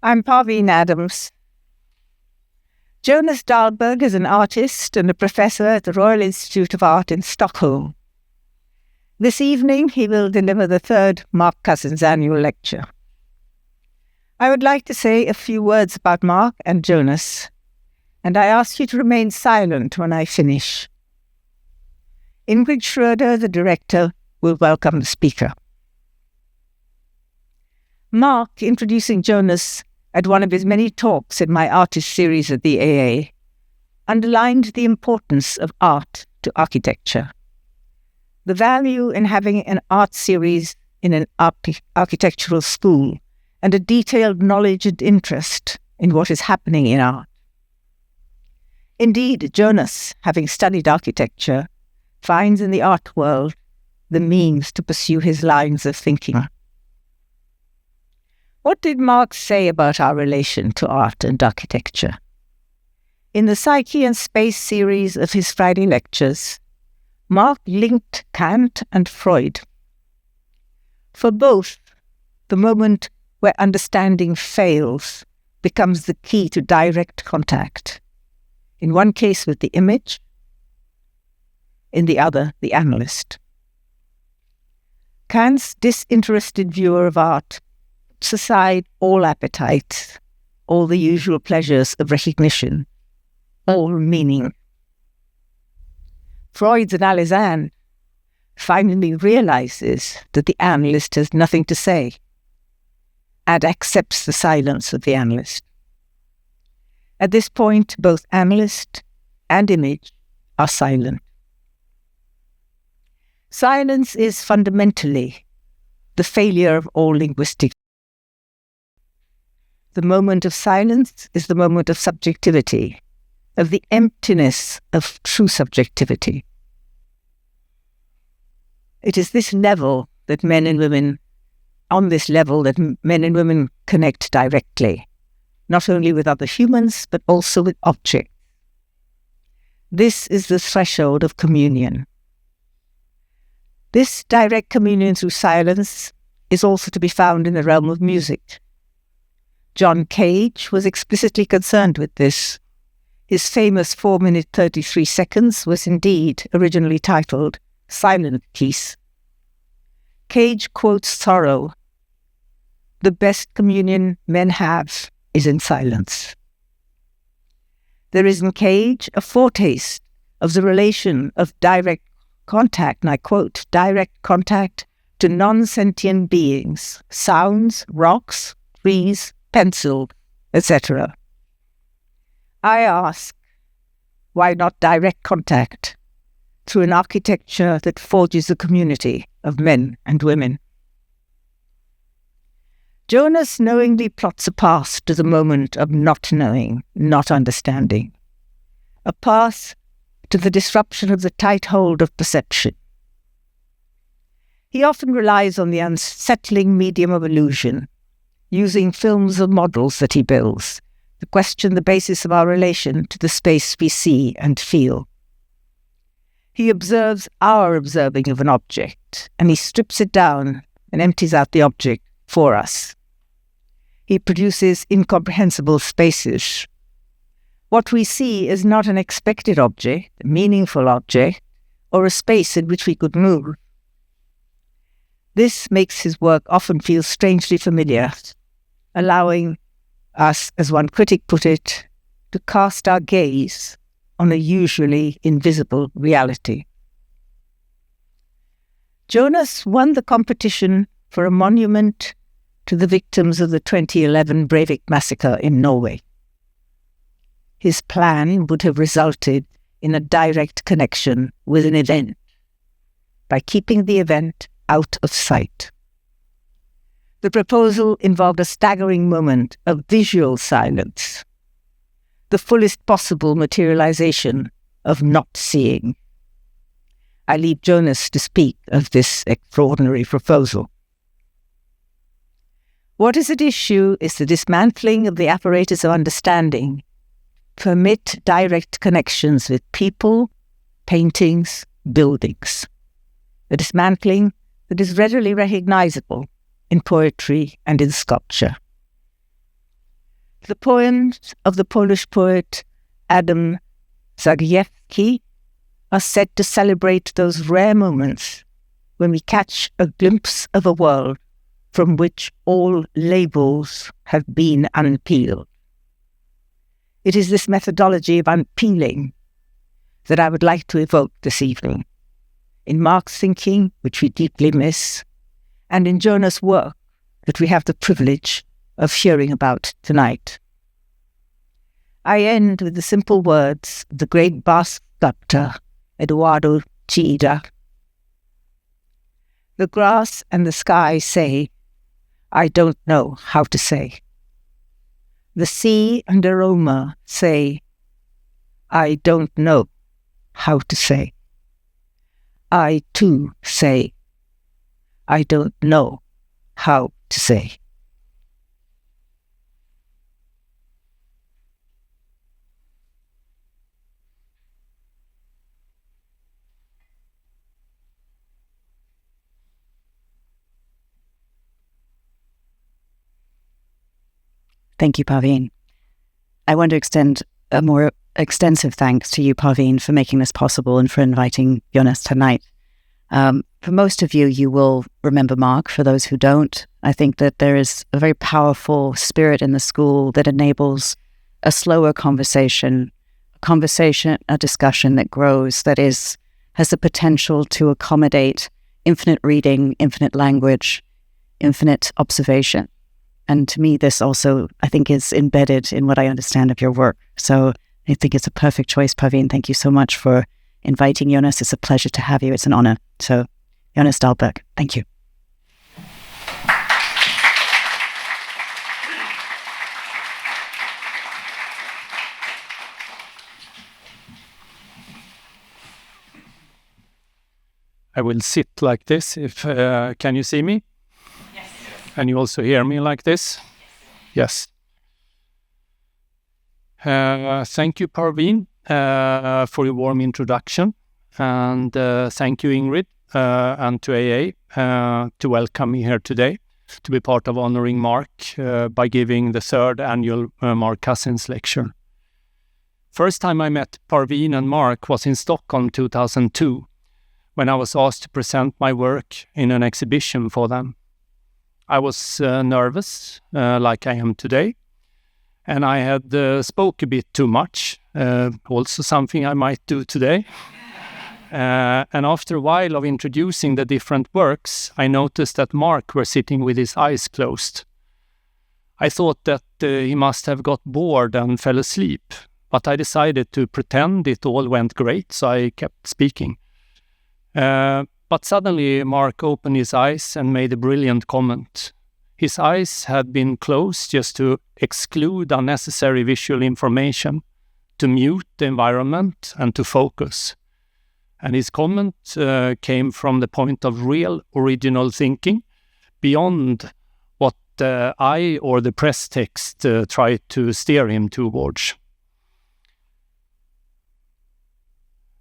I'm Parveen Adams. Jonas Dahlberg is an artist and a professor at the Royal Institute of Art in Stockholm. This evening, he will deliver the third Mark Cousins annual lecture. I would like to say a few words about Mark and Jonas, and I ask you to remain silent when I finish. Ingrid Schroeder, the director, will welcome the speaker. Mark, introducing Jonas at one of his many talks in my artist series at the AA, underlined the importance of art to architecture. The value in having an art series in an architectural school and a detailed knowledge and interest in what is happening in art. Indeed, Jonas, having studied architecture, finds in the art world the means to pursue his lines of thinking. What did Mark say about our relation to art and architecture? In the Psyche and Space series of his Friday lectures, Mark linked Kant and Freud. For both, the moment where understanding fails becomes the key to direct contact, in one case with the image, in the other, the analyst. Kant's disinterested viewer of art puts aside all appetites, all the usual pleasures of recognition, all meaning. Freud's analysand finally realizes that the analyst has nothing to say and accepts the silence of the analyst. At this point, both analyst and image are silent. Silence is fundamentally the failure of all linguistics. The moment of silence is the moment of subjectivity, of the emptiness of true subjectivity. It is this level that men and women, on this level that men and women connect directly, not only with other humans, but also with objects. This is the threshold of communion. This direct communion through silence is also to be found in the realm of music. John Cage was explicitly concerned with this. His famous 4-minute 33 seconds was indeed originally titled Silent Piece. Cage quotes Thoreau, "The best communion men have is in silence." There is in Cage a foretaste of the relation of direct contact, and I quote, direct contact to non-sentient beings, sounds, rocks, trees, pencil, etc. I ask, why not direct contact through an architecture that forges a community of men and women? Jonas knowingly plots a path to the moment of not knowing, not understanding, a path to the disruption of the tight hold of perception. He often relies on the unsettling medium of illusion, using films of models that he builds to question the basis of our relation to the space we see and feel. He observes our observing of an object, and he strips it down and empties out the object for us. He produces incomprehensible spaces. What we see is not an expected object, a meaningful object, or a space in which we could move. This makes his work often feel strangely familiar, allowing us, as one critic put it, to cast our gaze on a usually invisible reality. Jonas won the competition for a monument to the victims of the 2011 Breivik massacre in Norway. His plan would have resulted in a direct connection with an event by keeping the event out of sight. The proposal involved a staggering moment of visual silence, the fullest possible materialization of not seeing. I leave Jonas to speak of this extraordinary proposal. What is at issue is the dismantling of the apparatus of understanding, permit direct connections with people, paintings, buildings. A dismantling that is readily recognizable in poetry and in sculpture. The poems of the Polish poet Adam Zagiewski are said to celebrate those rare moments when we catch a glimpse of a world from which all labels have been unpeeled. It is this methodology of unpeeling that I would like to evoke this evening, in Mark's thinking, which we deeply miss, and in Jonas' work that we have the privilege of hearing about tonight. I end with the simple words of the great Basque sculptor Eduardo Chillida. The grass and the sky say, I don't know how to say. The sea and aroma say, I don't know how to say. I too say, I don't know how to say. Thank you, Parveen. I want to extend a more extensive thanks to you, Parveen, for making this possible and for inviting Jonas tonight. For most of you, you will remember Mark. For those who don't, I think that there is a very powerful spirit in the school that enables a slower conversation, a discussion that grows, that has the potential to accommodate infinite reading, infinite language, infinite observation. And to me, this also, I think, is embedded in what I understand of your work. So I think it's a perfect choice, Parveen. Thank you so much for inviting Jonas. It's a pleasure to have you. It's an honor. So, Jonas Dahlberg, thank you. I will sit like this. Can you see me? Yes. Can you also hear me like this? Yes. Thank you, Parveen, for your warm introduction. And thank you, Ingrid, and to AA to welcome me here today to be part of honoring Mark by giving the third annual Mark Cousins lecture. First time I met Parveen and Mark was in Stockholm 2002, when I was asked to present my work in an exhibition for them. I was nervous, like I am today, and I had spoke a bit too much, also something I might do today. And after a while of introducing the different works, I noticed that Mark were sitting with his eyes closed. I thought that he must have got bored and fell asleep, but I decided to pretend it all went great, so I kept speaking. But suddenly Mark opened his eyes and made a brilliant comment. His eyes had been closed just to exclude unnecessary visual information, to mute the environment and to focus. And his comment came from the point of real original thinking, beyond what I or the press text tried to steer him towards.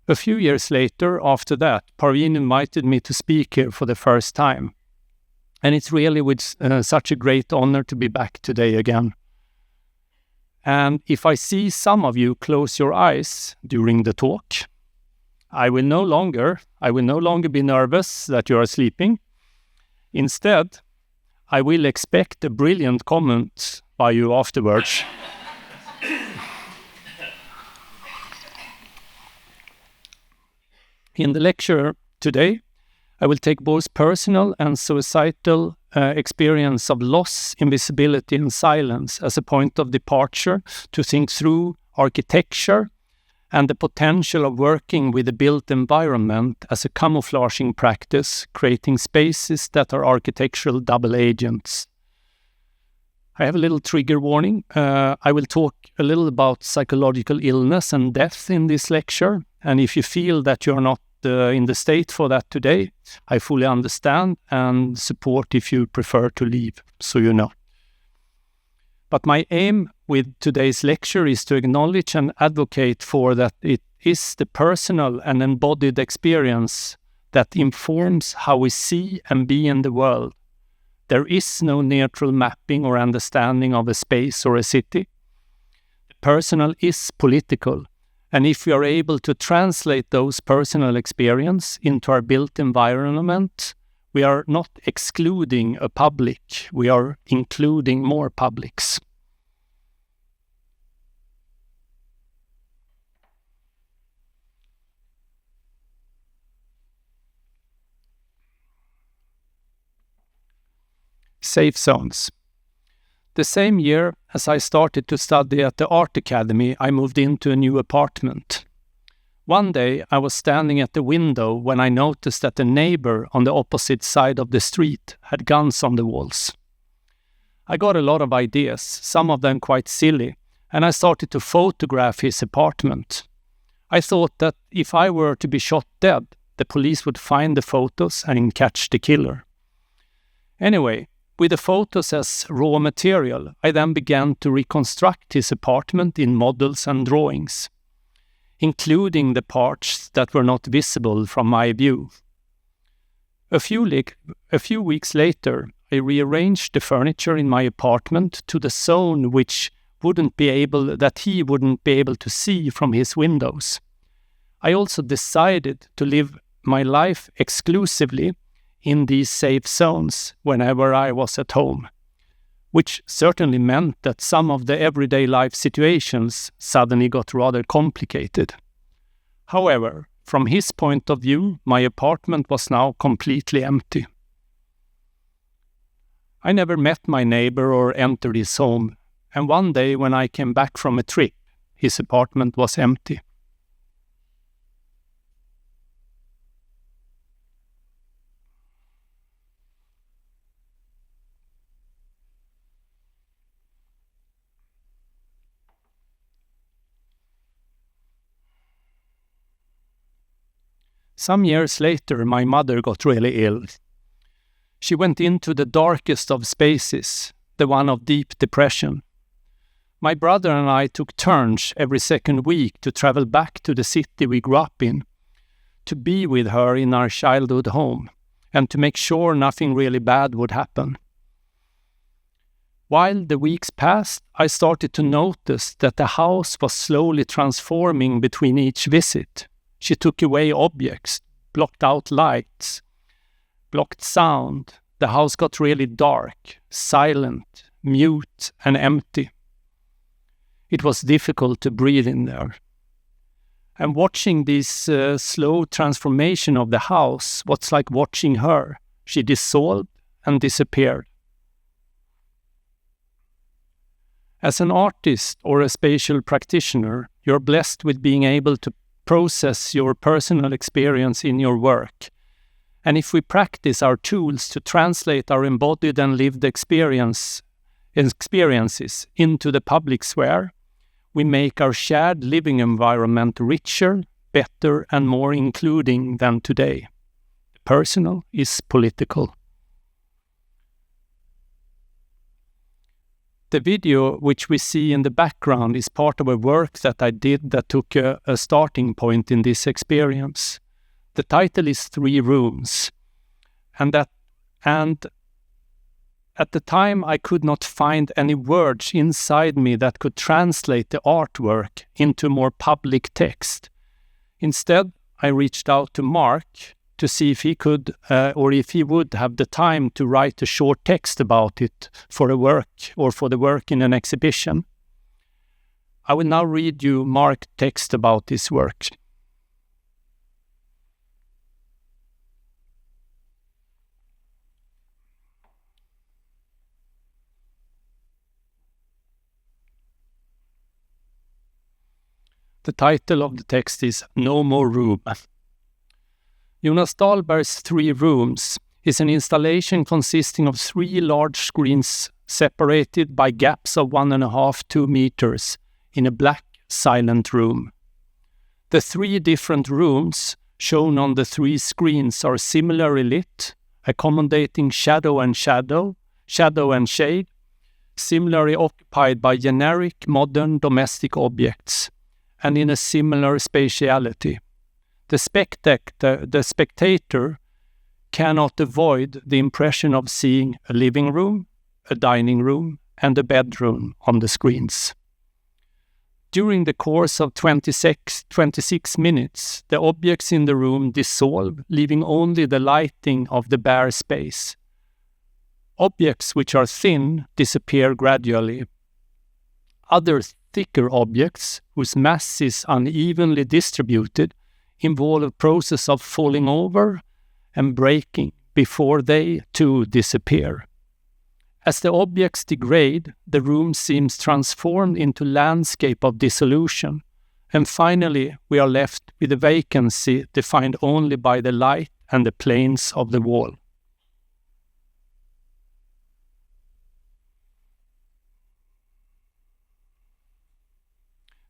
A few years later, after that, Parveen invited me to speak here for the first time. And it's really with such a great honor to be back today again. And if I see some of you close your eyes during the talk, I will no longer be nervous that you are sleeping. Instead, I will expect a brilliant comment by you afterwards. In the lecture today, I will take both personal and societal experience of loss, invisibility, and silence as a point of departure to think through architecture and the potential of working with the built environment as a camouflaging practice, creating spaces that are architectural double agents. I have a little trigger warning. I will talk a little about psychological illness and death in this lecture, and if you feel that you are not in the state for that today, I fully understand and support if you prefer to leave, so you know. But my aim with today's lecture is to acknowledge and advocate for that it is the personal and embodied experience that informs how we see and be in the world. There is no neutral mapping or understanding of a space or a city. personal is political, and if we are able to translate those personal experience into our built environment, we are not excluding a public, we are including more publics. Safe zones. The same year as I started to study at the Art Academy, I moved into a new apartment. One day I was standing at the window when I noticed that the neighbor on the opposite side of the street had guns on the walls. I got a lot of ideas, some of them quite silly, and I started to photograph his apartment. I thought that if I were to be shot dead, the police would find the photos and catch the killer. Anyway, with the photos as raw material, I then began to reconstruct his apartment in models and drawings, including the parts that were not visible from my view. A few weeks later, I rearranged the furniture in my apartment to the zone that he wouldn't be able to see from his windows. I also decided to live my life exclusively in these safe zones whenever I was at home, which certainly meant that some of the everyday life situations suddenly got rather complicated. However, from his point of view, my apartment was now completely empty. I never met my neighbor or entered his home, and one day when I came back from a trip, his apartment was empty. Some years later, my mother got really ill. She went into the darkest of spaces, the one of deep depression. My brother and I took turns every second week to travel back to the city we grew up in, to be with her in our childhood home, and to make sure nothing really bad would happen. While the weeks passed, I started to notice that the house was slowly transforming between each visit. She took away objects, blocked out lights, blocked sound. The house got really dark, silent, mute, and empty. It was difficult to breathe in there. And watching this slow transformation of the house was like watching her. She dissolved and disappeared. As an artist or a spatial practitioner, you're blessed with being able to process your personal experience in your work. And if we practice our tools to translate our embodied and lived experiences into the public sphere, we make our shared living environment richer, better, and more including than today. The personal is political. The video which we see in the background is part of a work that I did that took a starting point in this experience. The title is 3 Rooms, and at the time I could not find any words inside me that could translate the artwork into more public text. Instead, I reached out to Mark to see if he could or if he would have the time to write a short text about it for a work or for the work in an exhibition. I will now read you Mark's text about this work. The title of the text is No More Room. Jonas Dahlberg's 3 Rooms is an installation consisting of 3 large screens separated by gaps of 1.5–2 meters in a black, silent room. The 3 different rooms shown on the 3 screens are similarly lit, accommodating shadow and shade, similarly occupied by generic modern domestic objects, and in a similar spatiality. The spectator cannot avoid the impression of seeing a living room, a dining room, and a bedroom on the screens. During the course of 26 minutes, the objects in the room dissolve, leaving only the lighting of the bare space. Objects which are thin disappear gradually. Other thicker objects, whose mass is unevenly distributed, involve a process of falling over and breaking before they too disappear. As the objects degrade, the room seems transformed into a landscape of dissolution, and finally we are left with a vacancy defined only by the light and the planes of the wall.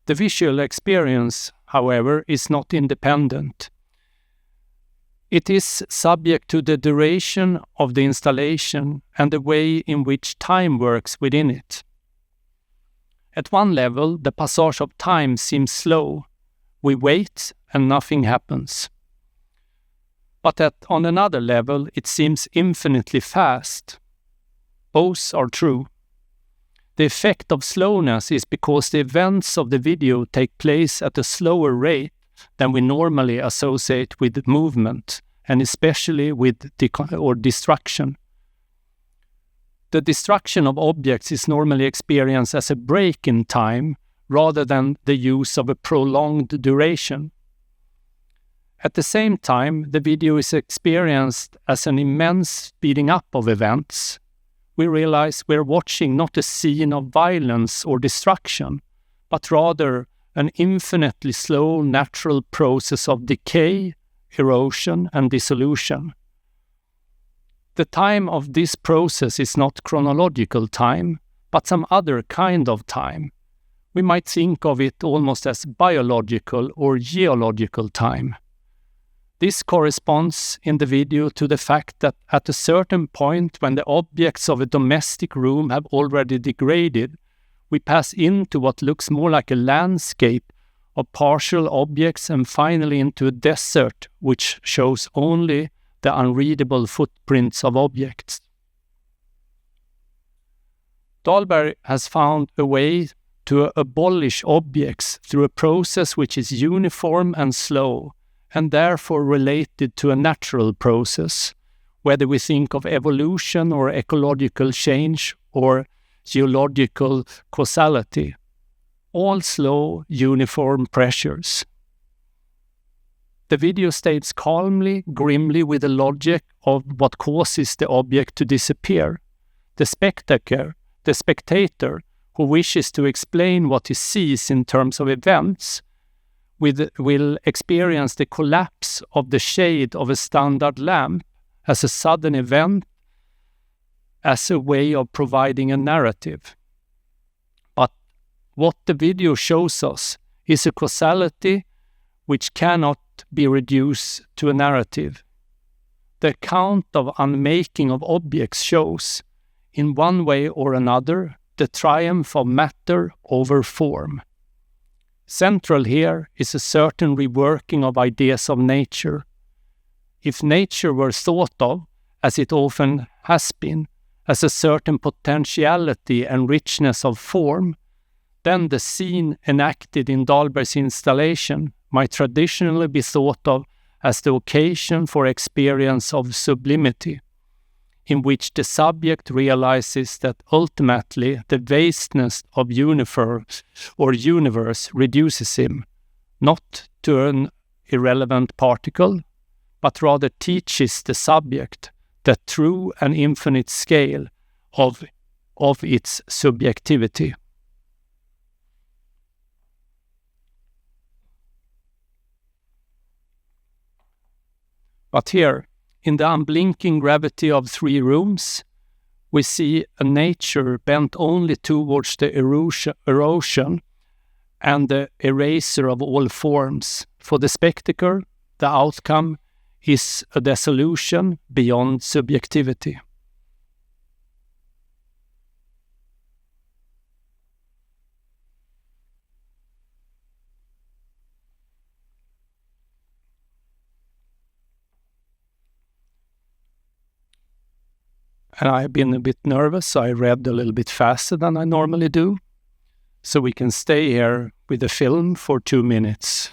The visual experience, however, is not independent. It is subject to the duration of the installation and the way in which time works within it. At one level, the passage of time seems slow. We wait and nothing happens. But on another level, it seems infinitely fast. Both are true. The effect of slowness is because the events of the video take place at a slower rate than we normally associate with movement, and especially with destruction. The destruction of objects is normally experienced as a break in time rather than the use of a prolonged duration. At the same time, the video is experienced as an immense speeding up of events. We realize we're watching not a scene of violence or destruction, but rather an infinitely slow natural process of decay, erosion, and dissolution. The time of this process is not chronological time, but some other kind of time. We might think of it almost as biological or geological time. This corresponds in the video to the fact that at a certain point when the objects of a domestic room have already degraded, we pass into what looks more like a landscape of partial objects and finally into a desert which shows only the unreadable footprints of objects. Dahlberg has found a way to abolish objects through a process which is uniform and slow, and therefore related to a natural process, whether we think of evolution or ecological change or geological causality, all slow, uniform pressures. The video states calmly, grimly with the logic of what causes the object to disappear. The spectator who wishes to explain what he sees in terms of events will experience the collapse of the shade of a standard lamp as a sudden event, as a way of providing a narrative. But what the video shows us is a causality which cannot be reduced to a narrative. The account of unmaking of objects shows, in one way or another, the triumph of matter over form. Central here is a certain reworking of ideas of nature. If nature were thought of, as it often has been, as a certain potentiality and richness of form, then the scene enacted in Dahlberg's installation might traditionally be thought of as the occasion for experience of sublimity, in which the subject realizes that ultimately the vastness of universe reduces him, not to an irrelevant particle, but rather teaches the subject the true and infinite scale of its subjectivity. But here, in the unblinking gravity of 3 rooms, we see a nature bent only towards the erosion and the eraser of all forms. For the spectator, the outcome is a dissolution beyond subjectivity. And I've been a bit nervous, so I read a little bit faster than I normally do. So we can stay here with the film for 2 minutes.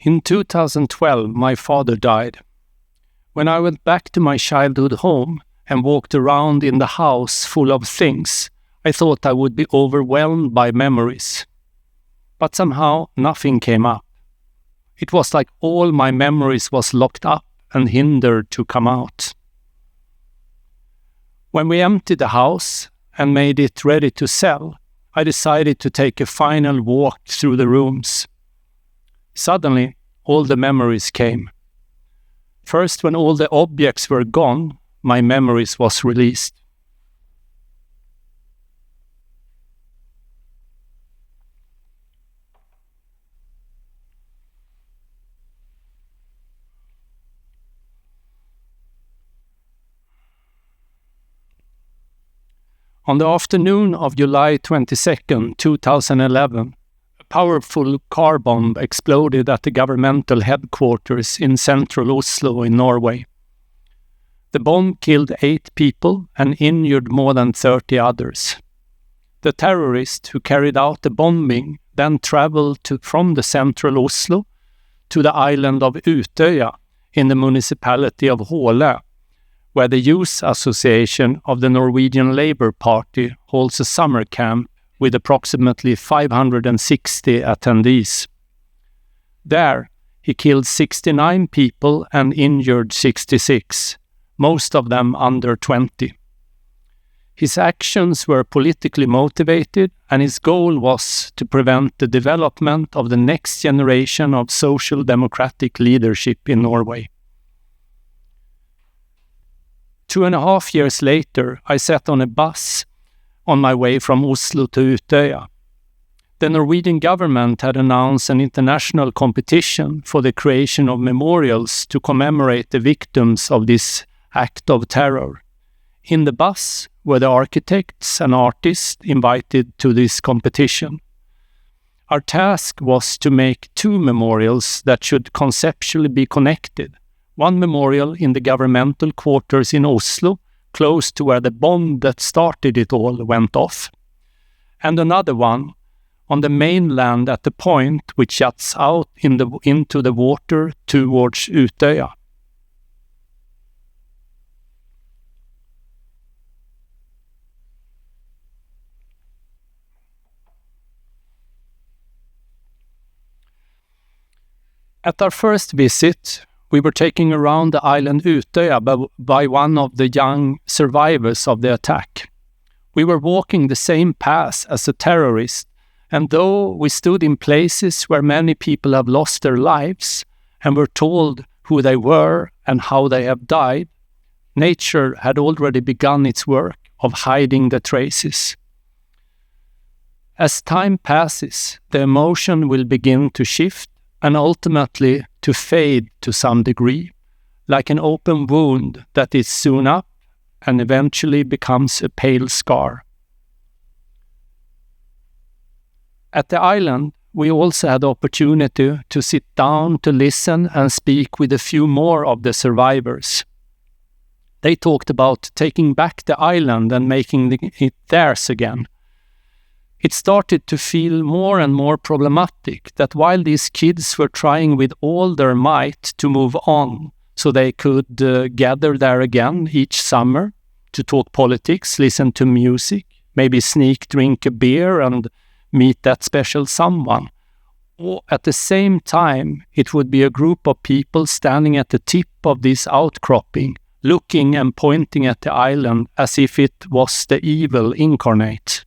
In 2012, my father died. When I went back to my childhood home and walked around in the house full of things, I thought I would be overwhelmed by memories. But somehow nothing came up. It was like all my memories was locked up and hindered to come out. When we emptied the house and made it ready to sell, I decided to take a final walk through the rooms. Suddenly, all the memories came. First, when all the objects were gone, my memories was released. On the afternoon of July 22nd, 2011, a powerful car bomb exploded at the governmental headquarters in central Oslo in Norway. The bomb killed 8 people and injured more than 30 others. The terrorist who carried out the bombing then traveled from the central Oslo to the island of Utøya in the municipality of Håle, where the Youth Association of the Norwegian Labour Party holds a summer camp with approximately 560 attendees. There, he killed 69 people and injured 66, most of them under 20. His actions were politically motivated, and his goal was to prevent the development of the next generation of social democratic leadership in Norway. 2.5 years later, I sat on a bus on my way from Oslo to Utøya. The Norwegian government had announced an international competition for the creation of memorials to commemorate the victims of this act of terror. In the bus were the architects and artists invited to this competition. Our task was to make 2 memorials that should conceptually be connected. One memorial in the governmental quarters in Oslo, close to where the bomb that started it all went off, and another one on the mainland at the point which juts out into the water towards Utøya. At our first visit, we were taken around the island Utøya by one of the young survivors of the attack. We were walking the same path as the terrorists, and though we stood in places where many people have lost their lives and were told who they were and how they have died, nature had already begun its work of hiding the traces. As time passes, the emotion will begin to shift and ultimately to fade to some degree, like an open wound that is sewn up and eventually becomes a pale scar. At the island, we also had the opportunity to sit down to listen and speak with a few more of the survivors. They talked about taking back the island and making it theirs again. It started to feel more and more problematic that while these kids were trying with all their might to move on so they could gather there again each summer to talk politics, listen to music, maybe sneak drink a beer and meet that special someone. Or at the same time, it would be a group of people standing at the tip of this outcropping, looking and pointing at the island as if it was the evil incarnate.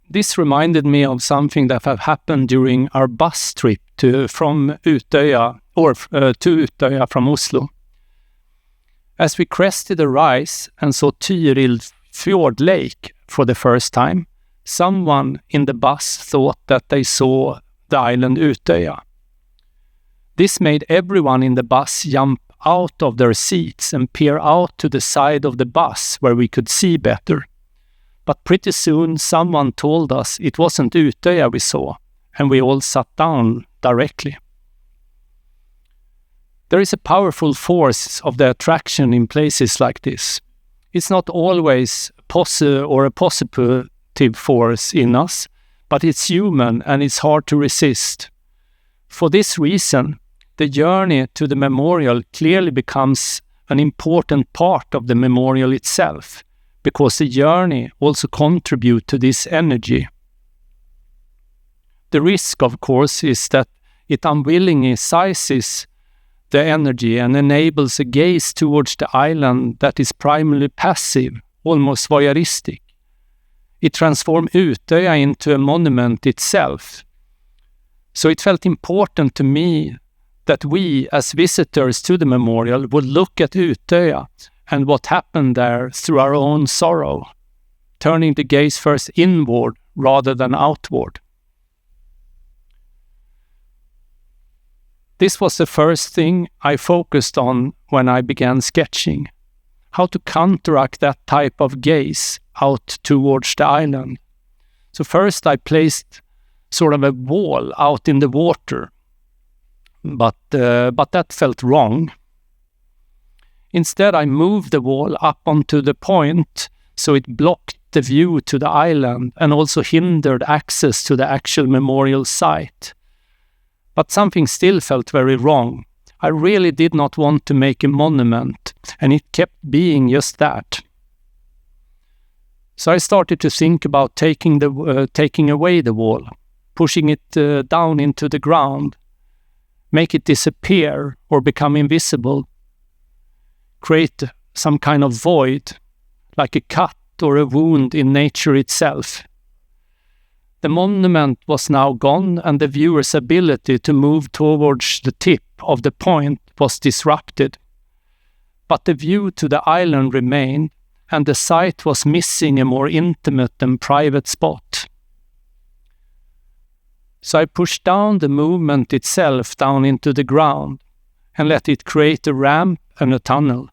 This reminded me of something that had happened during our bus trip to Utøya from Oslo. As we crested a rise and saw Tyril Fjord Lake for the first time, someone in the bus thought that they saw the island Utøya. This made everyone in the bus jump out of their seats and peer out to the side of the bus where we could see better. But pretty soon someone told us it wasn't Utøya we saw, and we all sat down directly. There is a powerful force of the attraction in places like this. It's not always a positive force in us, but it's human and it's hard to resist. For this reason, the journey to the memorial clearly becomes an important part of the memorial itself, because the journey also contributes to this energy. The risk, of course, is that it unwillingly seizes the energy and enables a gaze towards the island that is primarily passive, almost voyeuristic. It transforms Utøya into a monument itself. So it felt important to me that we, as visitors to the memorial, would look at Utøya and what happened there through our own sorrow, turning the gaze first inward rather than outward. This was the first thing I focused on when I began sketching, how to counteract that type of gaze out towards the island. So first I placed sort of a wall out in the water, but that felt wrong. Instead, I moved the wall up onto the point so it blocked the view to the island and also hindered access to the actual memorial site. But something still felt very wrong. I really did not want to make a monument, and it kept being just that. So I started to think about taking away the wall, pushing it down into the ground, make it disappear or become invisible, create some kind of void, like a cut or a wound in nature itself. The monument was now gone, and the viewer's ability to move towards the tip of the point was disrupted. But the view to the island remained, and the site was missing a more intimate and private spot. So I pushed down the movement itself down into the ground and let it create a ramp and a tunnel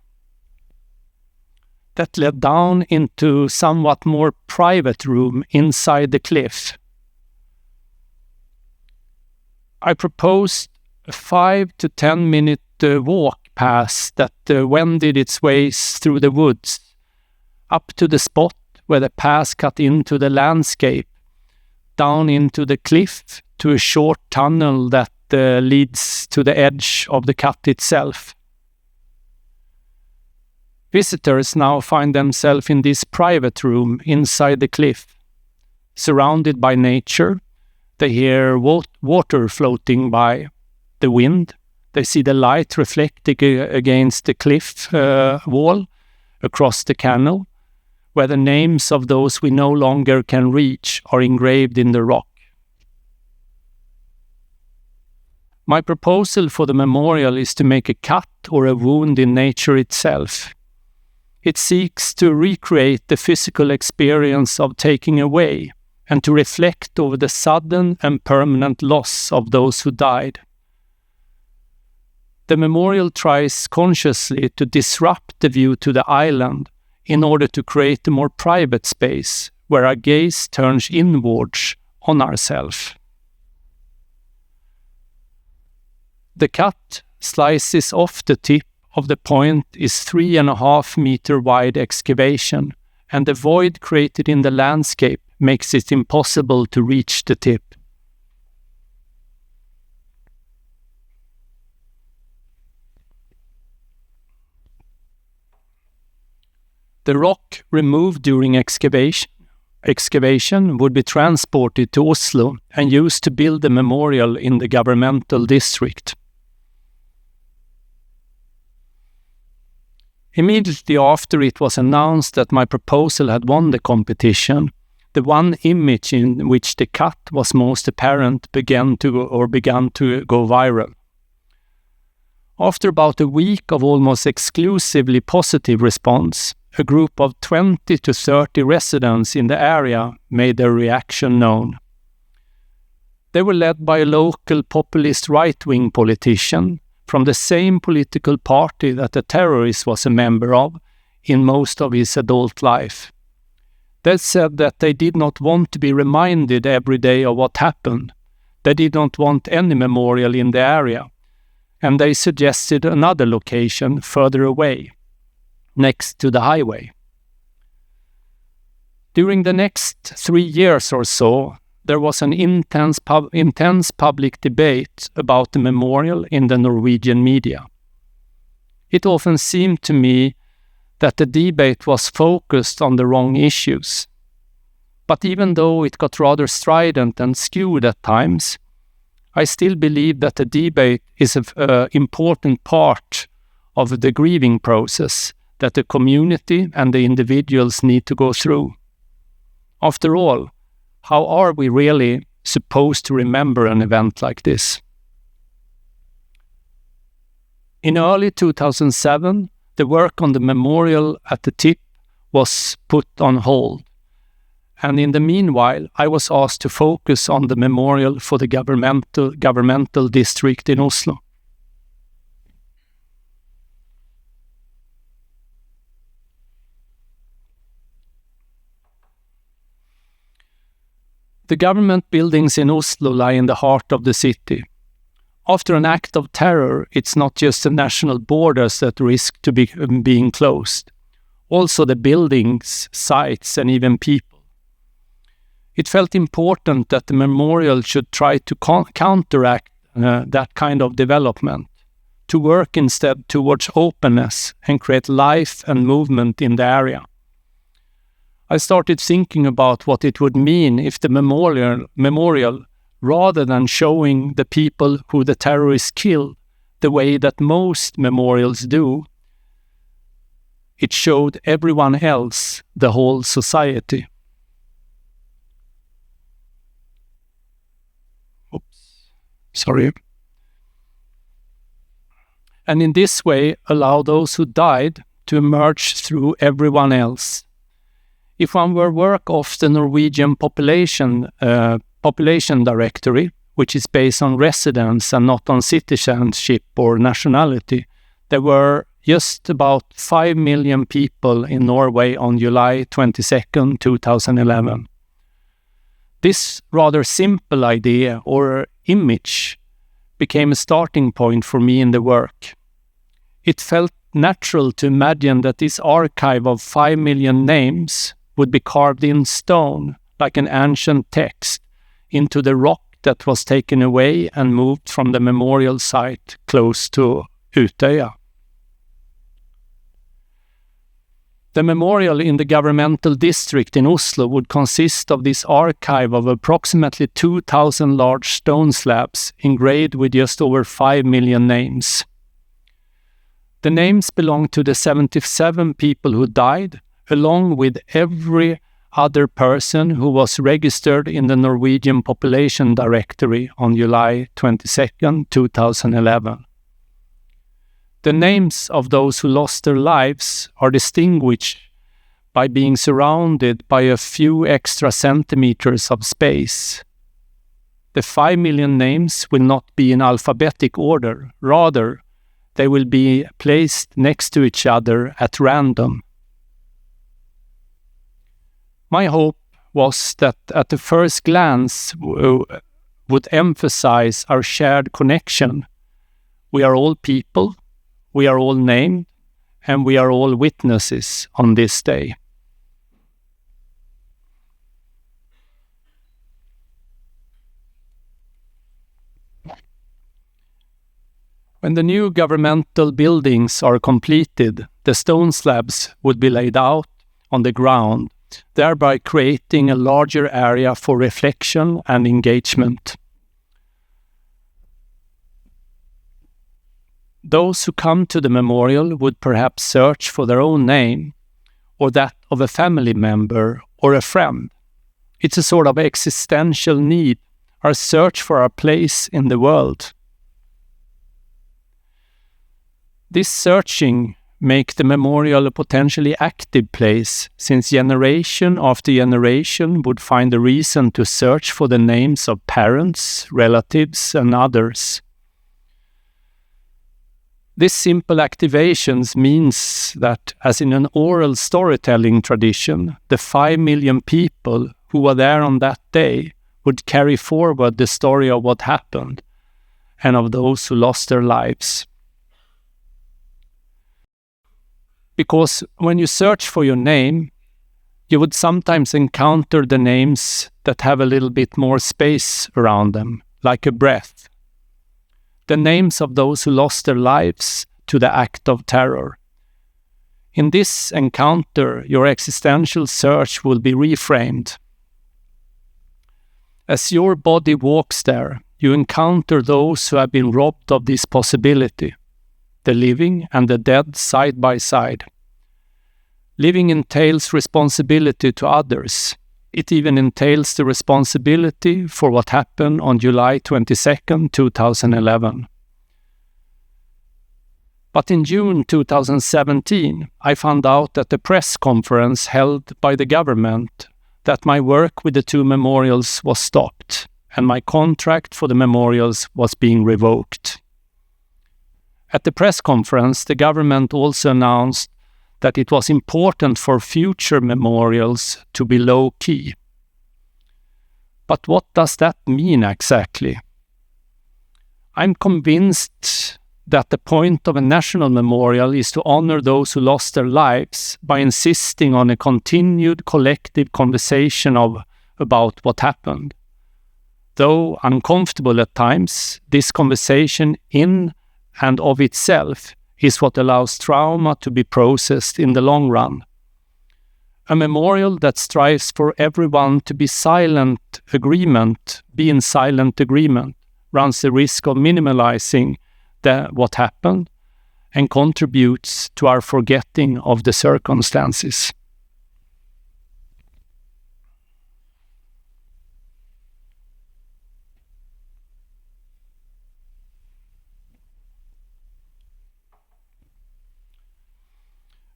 that led down into somewhat more private room inside the cliff. I proposed a 5 to 10 minute walk path that wended its ways through the woods, up to the spot where the path cut into the landscape, down into the cliff to a short tunnel that leads to the edge of the cut itself. Visitors now find themselves in this private room inside the cliff, surrounded by nature. They hear water floating by, the wind. They see the light reflecting against the cliff wall across the canal, where the names of those we no longer can reach are engraved in the rock. My proposal for the memorial is to make a cut or a wound in nature itself. It seeks to recreate the physical experience of taking away and to reflect over the sudden and permanent loss of those who died. The memorial tries consciously to disrupt the view to the island in order to create a more private space where our gaze turns inwards on ourselves. The cut slices off the tip of the point is 3.5 meter wide excavation, and the void created in the landscape makes it impossible to reach the tip. The rock removed during excavation would be transported to Oslo and used to build a memorial in the governmental district. Immediately after it was announced that my proposal had won the competition, the one image in which the cut was most apparent began to go viral. After about a week of almost exclusively positive response, a group of 20 to 30 residents in the area made their reaction known. They were led by a local populist right-wing politician from the same political party that the terrorist was a member of in most of his adult life. They said that they did not want to be reminded every day of what happened. They did not want any memorial in the area, and they suggested another location further away, next to the highway. During the next 3 years or so, there was an intense public debate about the memorial in the Norwegian media. It often seemed to me that the debate was focused on the wrong issues. But even though it got rather strident and skewed at times, I still believe that the debate is an important part of the grieving process that the community and the individuals need to go through. After all, how are we really supposed to remember an event like this? In early 2007, the work on the memorial at the tip was put on hold. And in the meanwhile, I was asked to focus on the memorial for the governmental district in Oslo. The government buildings in Oslo lie in the heart of the city. After an act of terror, it's not just the national borders that risk to be being closed. Also the buildings, sites, and even people. It felt important that the memorial should try to counteract that kind of development, to work instead towards openness and create life and movement in the area. I started thinking about what it would mean if the memorial, rather than showing the people who the terrorists killed the way that most memorials do, it showed everyone else, the whole society. Sorry. And in this way, allow those who died to emerge through everyone else. If one were work off the Norwegian population directory, which is based on residence and not on citizenship or nationality, there were just about 5 million people in Norway on July 22nd, 2011. This rather simple idea or image became a starting point for me in the work. It felt natural to imagine that this archive of 5 million names would be carved in stone, like an ancient text, into the rock that was taken away and moved from the memorial site close to Utøya. The memorial in the governmental district in Oslo would consist of this archive of approximately 2,000 large stone slabs engraved with just over 5 million names. The names belong to the 77 people who died, along with every other person who was registered in the Norwegian Population Directory on July 22, 2011. The names of those who lost their lives are distinguished by being surrounded by a few extra centimeters of space. The 5 million names will not be in alphabetic order. Rather, they will be placed next to each other at random. My hope was that at the first glance would emphasize our shared connection. We are all people, we are all named, and we are all witnesses on this day. When the new governmental buildings are completed, the stone slabs would be laid out on the ground, thereby creating a larger area for reflection and engagement. Those who come to the memorial would perhaps search for their own name, or that of a family member or a friend. It's a sort of existential need, our search for our place in the world. This searching makes the memorial a potentially active place, since generation after generation would find a reason to search for the names of parents, relatives, and others. This simple activations means that, as in an oral storytelling tradition, the 5 million people who were there on that day would carry forward the story of what happened and of those who lost their lives. Because when you search for your name, you would sometimes encounter the names that have a little bit more space around them, like a breath. The names of those who lost their lives to the act of terror. In this encounter, your existential search will be reframed. As your body walks there, you encounter those who have been robbed of this possibility, the living and the dead side by side. Living entails responsibility to others. It even entails the responsibility for what happened on July 22nd, 2011. But in June 2017, I found out at the press conference held by the government that my work with the two memorials was stopped, and my contract for the memorials was being revoked. At the press conference, the government also announced that it was important for future memorials to be low-key. But what does that mean exactly? I'm convinced that the point of a national memorial is to honor those who lost their lives by insisting on a continued collective conversation about what happened. Though uncomfortable at times, this conversation in and of itself is what allows trauma to be processed in the long run. A memorial that strives for everyone to be in silent agreement, runs the risk of minimalizing what happened and contributes to our forgetting of the circumstances.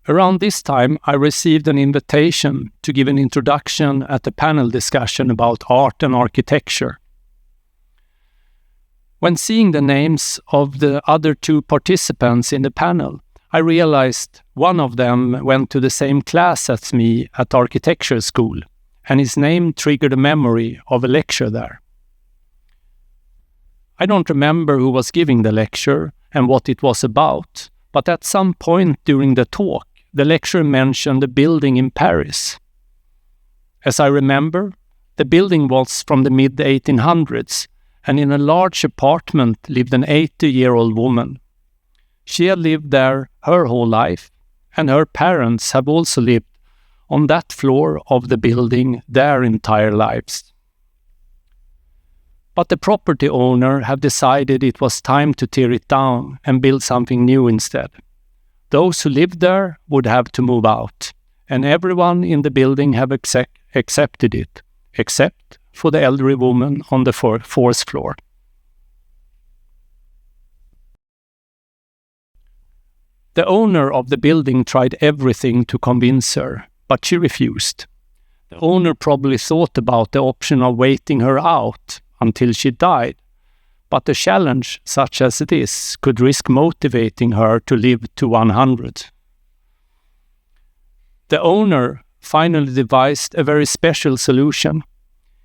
Around this time, I received an invitation to give an introduction at a panel discussion about art and architecture. When seeing the names of the other two participants in the panel, I realized one of them went to the same class as me at architecture school, and his name triggered a memory of a lecture there. I don't remember who was giving the lecture and what it was about, but at some point during the talk, the lecturer mentioned a building in Paris. As I remember, the building was from the mid-1800s, and in a large apartment lived an 80-year-old woman. She had lived there her whole life, and her parents have also lived on that floor of the building their entire lives. But the property owner have decided it was time to tear it down and build something new instead. Those who lived there would have to move out, and everyone in the building have accepted it, except for the elderly woman on the fourth floor. The owner of the building tried everything to convince her, but she refused. The owner probably thought about the option of waiting her out until she died, but a challenge such as this could risk motivating her to live to 100. The owner finally devised a very special solution.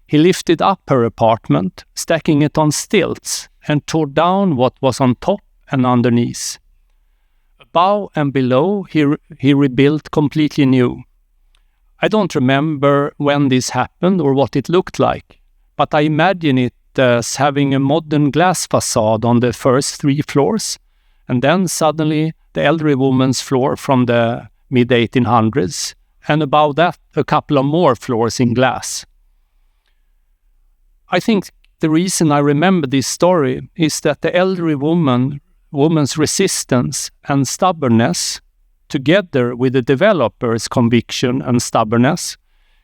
He lifted up her apartment, stacking it on stilts, and tore down what was on top and underneath. Above and below, he rebuilt completely new. I don't remember when this happened or what it looked like, but I imagine it as having a modern glass facade on the first 3 floors, and then suddenly the elderly woman's floor from the mid-1800s, and above that a couple of more floors in glass. I think the reason I remember this story is that the elderly woman's resistance and stubbornness, together with the developer's conviction and stubbornness,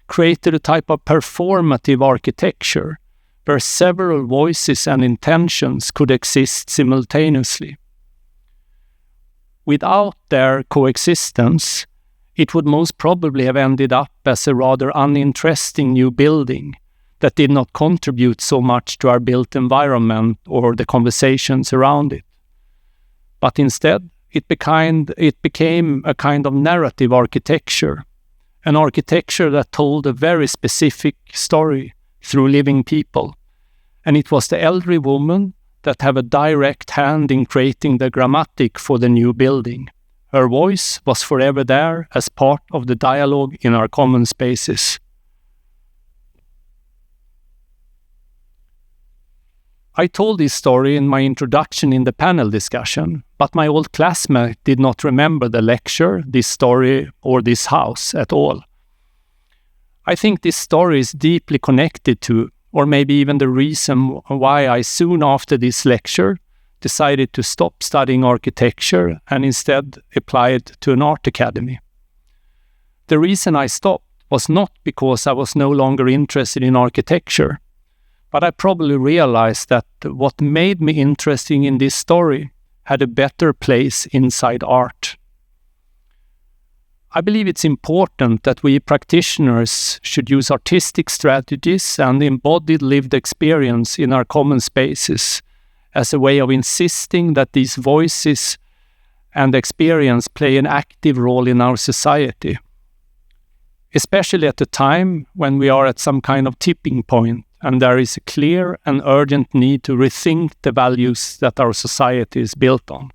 created a type of performative architecture where several voices and intentions could exist simultaneously. Without their coexistence, it would most probably have ended up as a rather uninteresting new building that did not contribute so much to our built environment or the conversations around it. But instead, it became a kind of narrative architecture, an architecture that told a very specific story through living people. And it was the elderly woman that had a direct hand in creating the grammatic for the new building. Her voice was forever there as part of the dialogue in our common spaces. I told this story in my introduction in the panel discussion, but my old classmate did not remember the lecture, this story, or this house at all. I think this story is deeply connected to, or maybe even the reason why I soon after this lecture decided to stop studying architecture and instead applied to an art academy. The reason I stopped was not because I was no longer interested in architecture, but I probably realized that what made me interested in this story had a better place inside art. I believe it's important that we practitioners should use artistic strategies and embodied lived experience in our common spaces as a way of insisting that these voices and experience play an active role in our society, especially at a time when we are at some kind of tipping point and there is a clear and urgent need to rethink the values that our society is built on.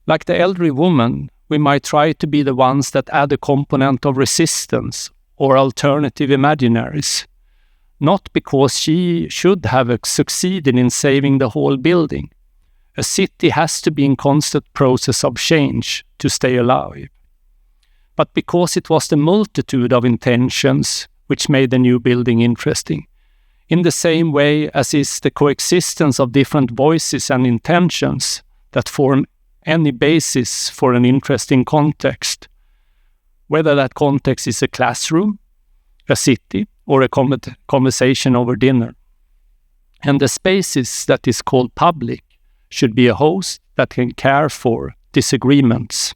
Like the elderly woman, we might try to be the ones that add a component of resistance or alternative imaginaries, not because she should have succeeded in saving the whole building. A city has to be in constant process of change to stay alive, but because it was the multitude of intentions which made the new building interesting, in the same way as is the coexistence of different voices and intentions that form any basis for an interesting context, whether that context is a classroom, a city, or a conversation over dinner. And the spaces that is called public should be a host that can care for disagreements.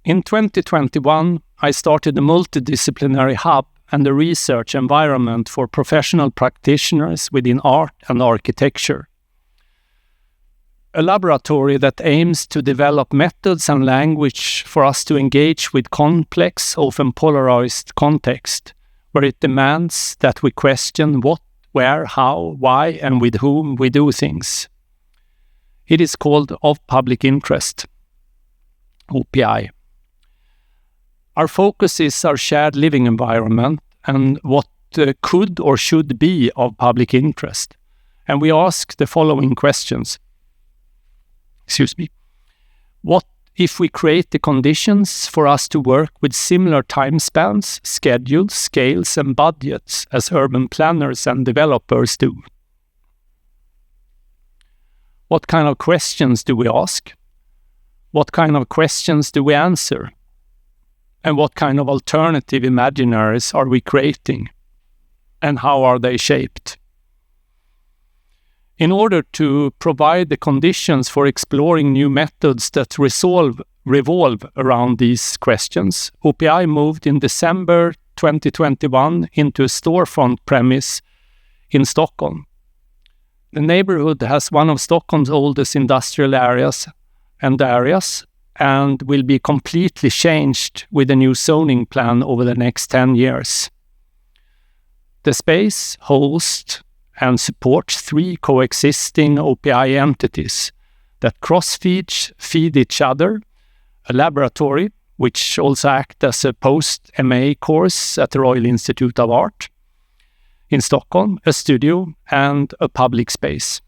In 2021, I started a multidisciplinary hub and a research environment for professional practitioners within art and architecture. A laboratory that aims to develop methods and language for us to engage with complex, often polarized context, where it demands that we question what, where, how, why, and with whom we do things. It is called Of Public Interest, OPI. Our focus is our shared living environment and what could or should be of public interest. And we ask the following questions. What if we create the conditions for us to work with similar time spans, schedules, scales, and budgets as urban planners and developers do? What kind of questions do we ask? What kind of questions do we answer? And what kind of alternative imaginaries are we creating? And how are they shaped? In order to provide the conditions for exploring new methods that revolve around these questions, OPI moved in December 2021 into a storefront premise in Stockholm. The neighborhood has one of Stockholm's oldest industrial areas and will be completely changed with a new zoning plan over the next 10 years. The space hosts and supports 3 coexisting OPI entities that cross-feed each other, a laboratory, which also acts as a post-MA course at the Royal Institute of Art in Stockholm, a studio, and a public space.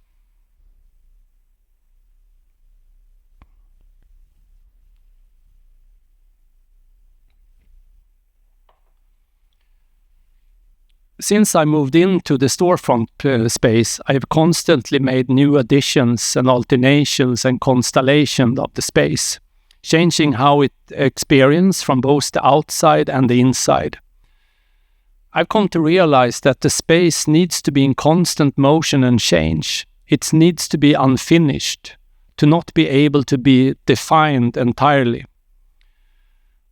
Since I moved into the storefront space, I have constantly made new additions and alternations and constellations of the space, changing how it experiences from both the outside and the inside. I've come to realize that the space needs to be in constant motion and change. It needs to be unfinished, to not be able to be defined entirely.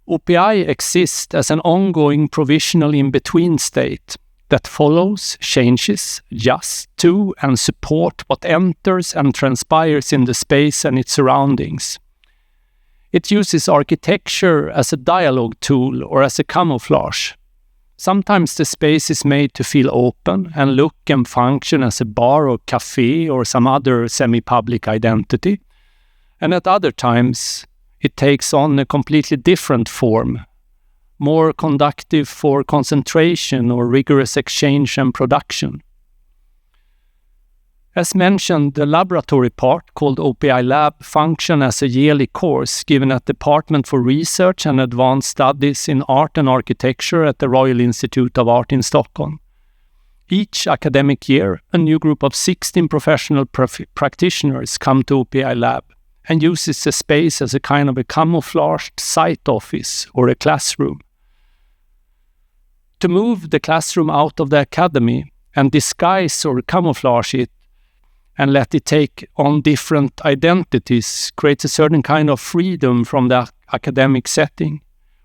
OPI exists as an ongoing provisional in-between state that follows, changes, adjusts to, and support what enters and transpires in the space and its surroundings. It uses architecture as a dialogue tool or as a camouflage. Sometimes the space is made to feel open and look and function as a bar or cafe or some other semi-public identity, and at other times it takes on a completely different form, more conducive for concentration or rigorous exchange and production. As mentioned, the laboratory part, called OPI Lab, functions as a yearly course given at the Department for Research and Advanced Studies in Art and Architecture at the Royal Institute of Art in Stockholm. Each academic year, a new group of 16 professional practitioners come to OPI Lab and uses the space as a kind of a camouflaged site office or a classroom. To move the classroom out of the academy and disguise or camouflage it and let it take on different identities creates a certain kind of freedom from the academic setting,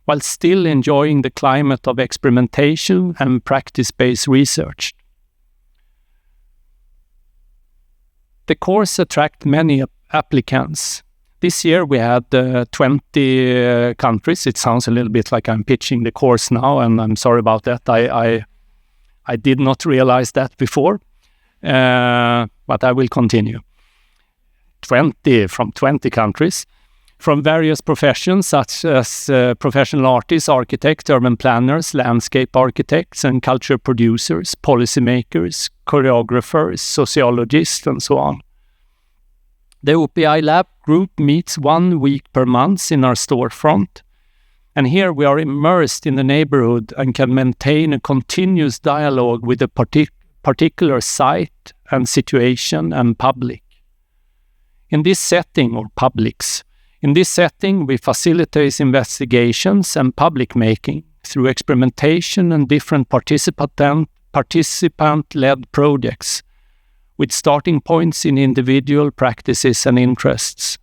while still enjoying the climate of experimentation and practice-based research. The course attracts many applicants. This year we had 20 countries. It sounds a little bit like I'm pitching the course now, and I'm sorry about that. I did not realize that before, but I will continue. 20 countries, from various professions such as professional artists, architects, urban planners, landscape architects, and culture producers, policymakers, choreographers, sociologists, and so on. The OPI Lab group meets 1 week per month in our storefront, and here we are immersed in the neighborhood and can maintain a continuous dialogue with a particular site and situation and public. In this setting, or publics, we facilitate investigations and public making through experimentation and different participant-led projects, with starting points in individual practices and interests.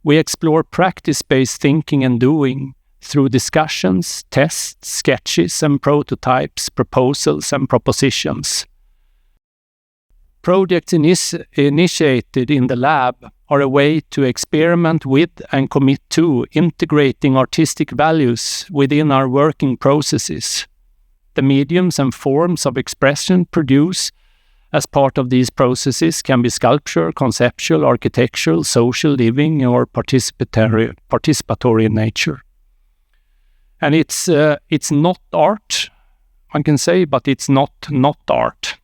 We explore practice-based thinking and doing through discussions, tests, sketches and prototypes, proposals and propositions. Projects initiated in the lab are a way to experiment with and commit to integrating artistic values within our working processes. The mediums and forms of expression produced as part of these processes can be sculpture, conceptual, architectural, social living, or participatory in nature. And it's not art, one can say, but it's not art.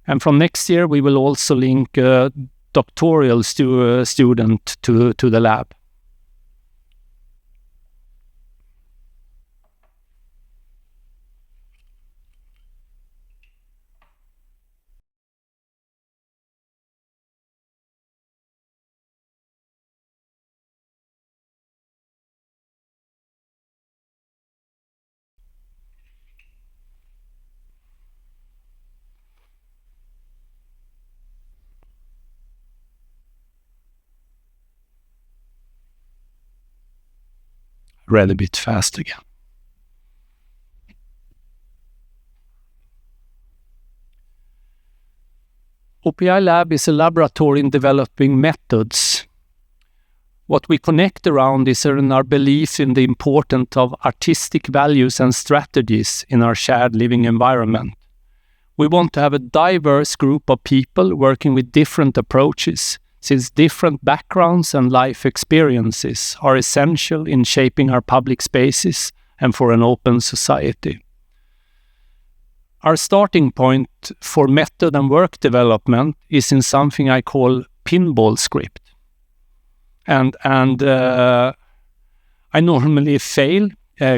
And from next year, we will also link a doctoral student to the lab. Read a bit fast again. OPI Lab is a laboratory in developing methods. What we connect around is in our belief in the importance of artistic values and strategies in our shared living environment. We want to have a diverse group of people working with different approaches, since different backgrounds and life experiences are essential in shaping our public spaces and for an open society. Our starting point for method and work development is in something I call pinball script. And I normally fail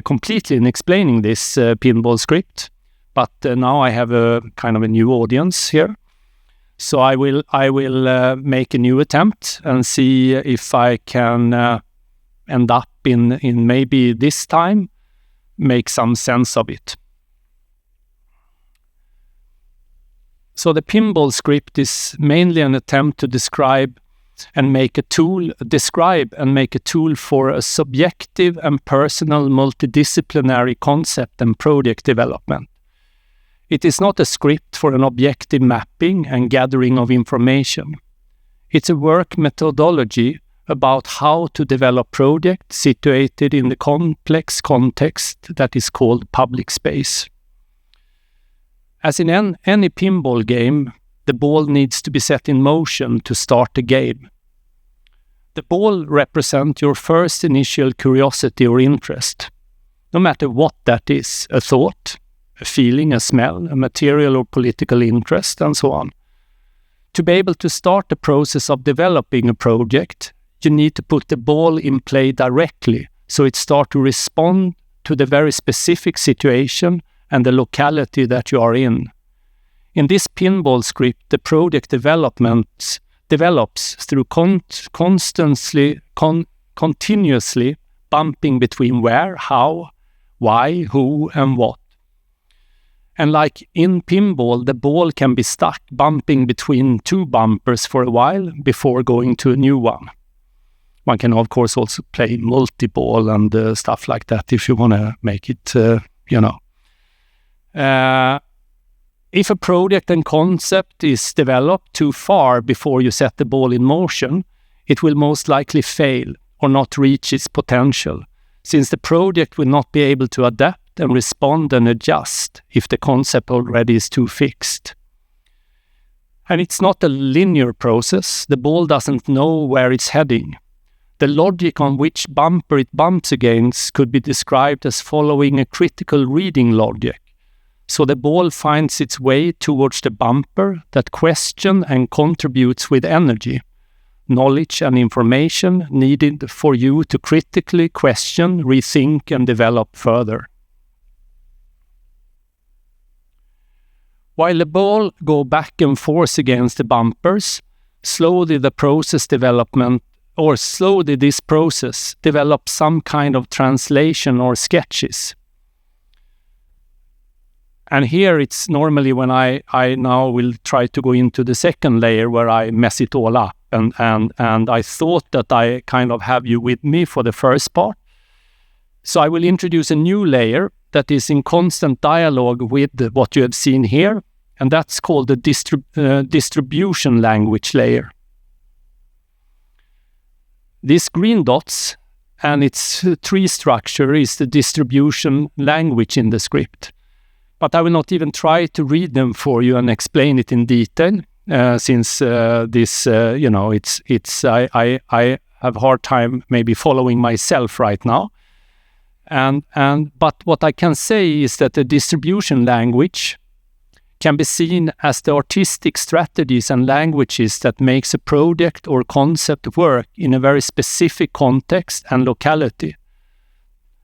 completely in explaining this pinball script, but now I have a kind of a new audience here. So I will make a new attempt and see if I can end up in maybe this time make some sense of it. So the pinball script is mainly an attempt to describe and make a tool for a subjective and personal multidisciplinary concept and project development. It is not a script for an objective mapping and gathering of information. It's a work methodology about how to develop projects situated in the complex context that is called public space. As in any pinball game, the ball needs to be set in motion to start the game. The ball represents your first initial curiosity or interest, no matter what that is, a thought, a feeling, a smell, a material or political interest, and so on. To be able to start the process of developing a project, you need to put the ball in play directly, so it starts to respond to the very specific situation and the locality that you are in. In this pinball script, the project develops through continuously bumping between where, how, why, who, and what. And like in pinball, the ball can be stuck bumping between two bumpers for a while before going to a new one. One can, of course, also play multi-ball and stuff like that if you want to make it, If a project and concept is developed too far before you set the ball in motion, it will most likely fail or not reach its potential, since the project will not be able to adapt and respond and adjust if the concept already is too fixed. And it's not a linear process. The ball doesn't know where it's heading. The logic on which bumper it bumps against could be described as following a critical reading logic. So the ball finds its way towards the bumper that questions and contributes with energy, knowledge and information needed for you to critically question, rethink, and develop further. While the ball goes back and forth against the bumpers, slowly this process develops some kind of translation or sketches. And here it's normally when I now will try to go into the second layer where I mess it all up. And I thought that I kind of have you with me for the first part. So I will introduce a new layer that is in constant dialogue with what you have seen here, and that's called the distribution language layer. These green dots and its tree structure is the distribution language in the script. But I will not even try to read them for you and explain it in detail, since I have a hard time maybe following myself right now. But what I can say is that the distribution language can be seen as the artistic strategies and languages that makes a project or concept work in a very specific context and locality.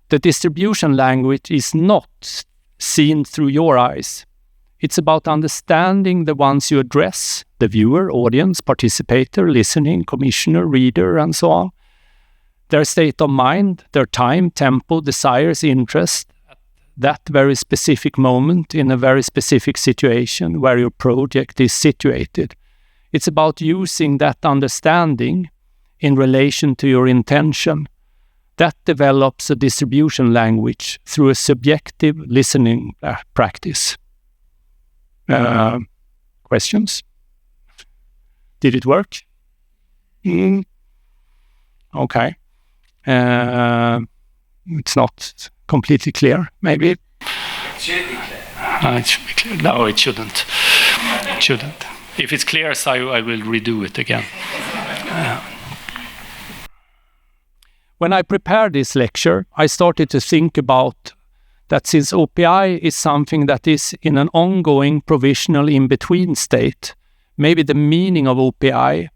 The distribution language is not seen through your eyes. It's about understanding the ones you address, the viewer, audience, participator, listening, commissioner, reader, and so on. Their state of mind, their time, tempo, desires, interest, that very specific moment in a very specific situation where your project is situated. It's about using that understanding in relation to your intention. That develops a distribution language through a subjective listening practice. Questions? Did it work? Okay. It's not completely clear, maybe. It should be clear. It should be clear. No, it shouldn't. It shouldn't. If it's clear, so I will redo it again. When I prepared this lecture, I started to think about that since OPI is something that is in an ongoing provisional in-between state, maybe the meaning of OPI,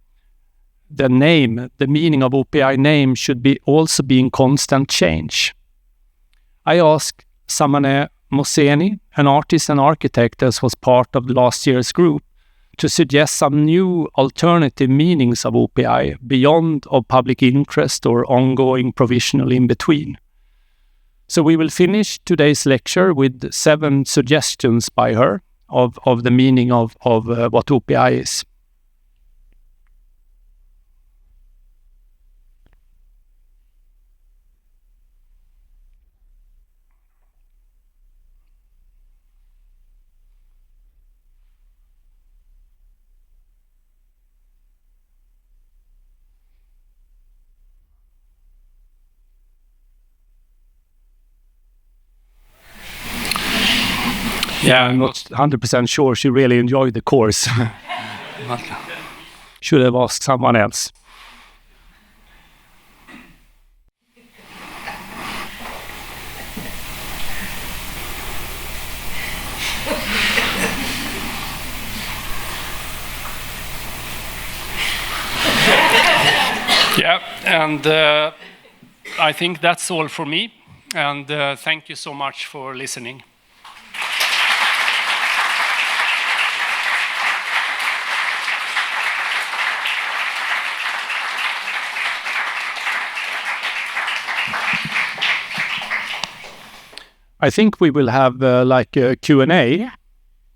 the meaning of OPI name should also be in constant change. I asked Samane Moseni, an artist and architect that was part of last year's group, to suggest some new alternative meanings of OPI beyond of public interest or ongoing provisional in-between. So we will finish today's lecture with 7 suggestions by her of the meaning of what OPI is. Yeah, I'm not 100% sure she really enjoyed the course. Should have asked someone else. Yeah, and I think that's all for me. And thank you so much for listening. I think we will have like a Q&A,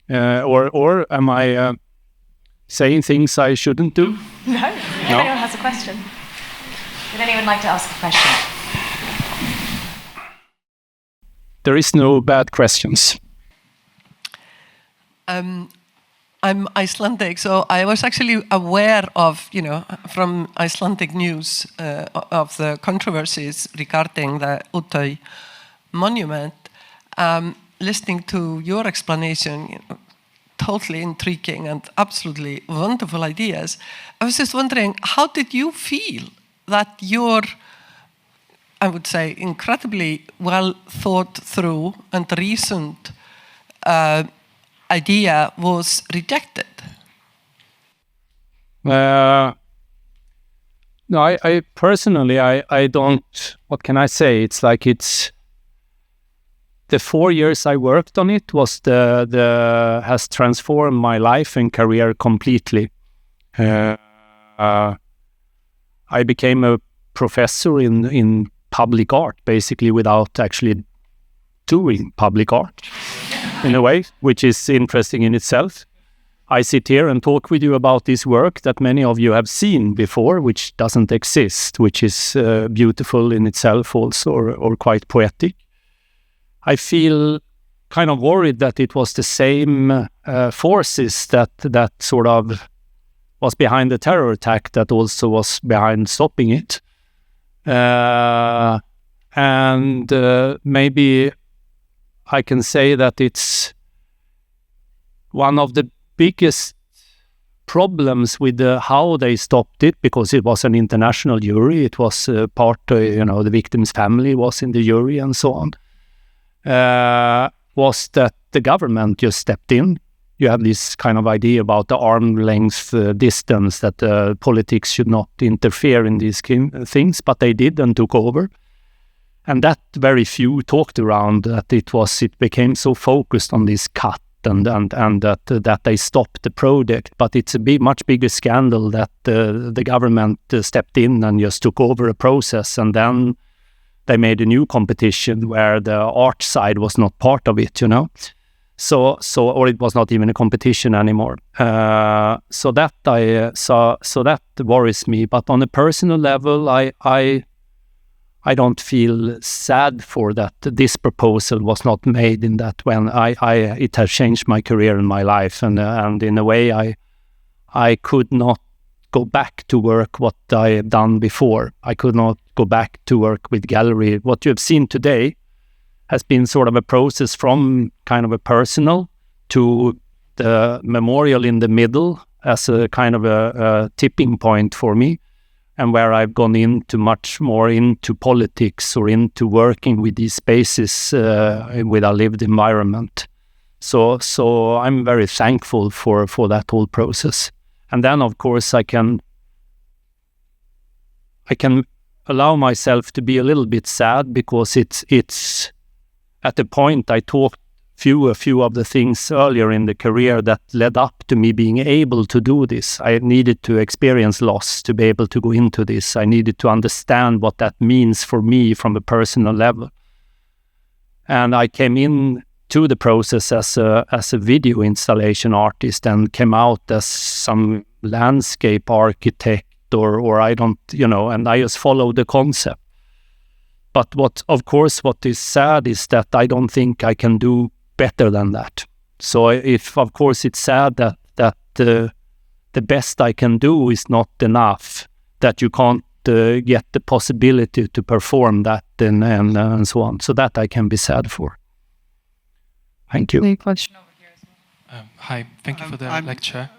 or am I saying things I shouldn't do? No, if anyone has a question. Would anyone like to ask a question? There is no bad questions. I'm Icelandic, so I was actually aware of, from Icelandic news of the controversies regarding the Utøya monument. Listening to your explanation, totally intriguing and absolutely wonderful ideas. I was just wondering, how did you feel that your, I would say, incredibly well thought through and reasoned idea was rejected? No, I personally, I don't, what can I say? It's like the 4 years I worked on it was has transformed my life and career completely. I became a professor in public art, basically without actually doing public art, in a way, which is interesting in itself. I sit here and talk with you about this work that many of you have seen before, which doesn't exist, which is beautiful in itself also, or quite poetic. I feel kind of worried that it was the same forces that sort of was behind the terror attack that also was behind stopping it. And maybe I can say that it's one of the biggest problems with how they stopped it, because it was an international jury. It was part, the victim's family was in the jury and so on, was that the government just stepped in. You have this kind of idea about the arm's length distance, that politics should not interfere in these things, but they did and took over. And that very few talked around, that it became so focused on this cut and that they stopped the project. But it's a much bigger scandal that the government stepped in and just took over a process, and then they made a new competition where the art side was not part of it, So or it was not even a competition anymore. So that worries me. But on a personal level, I don't feel sad for that this proposal was not made in that when it has changed my career and my life, and in a way I could not go back to work what I have done before. I could not go back to work with gallery. What you have seen today has been sort of a process from kind of a personal to the memorial in the middle as a kind of a tipping point for me, and where I've gone into much more into politics or into working with these spaces with a lived environment. So I'm very thankful for that whole process. And then, of course, I can allow myself to be a little bit sad, because it's at the point I talked a few of the things earlier in the career that led up to me being able to do this. I needed to experience loss to be able to go into this. I needed to understand what that means for me from a personal level. And I came in to the process as a video installation artist, and came out as some landscape architect or I don't, and I just followed the concept. But what is sad is that I don't think I can do better than that. So of course it's sad that the best I can do is not enough, that you can't get the possibility to perform that and so on. So that I can be sad for. Thank you. Question over here as well. Hi, thank you for the lecture.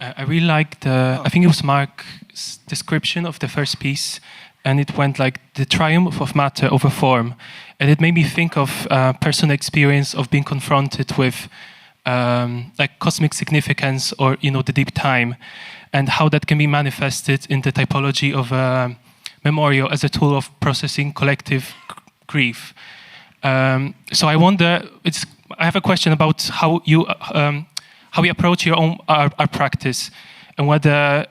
I really liked I think it was Mark's description of the first piece, and it went like the triumph of matter over form. And it made me think of personal experience of being confronted with like cosmic significance, or, the deep time, and how that can be manifested in the typology of a memorial as a tool of processing collective grief. So I wonder, I have a question about how you approach your own art practice, and whether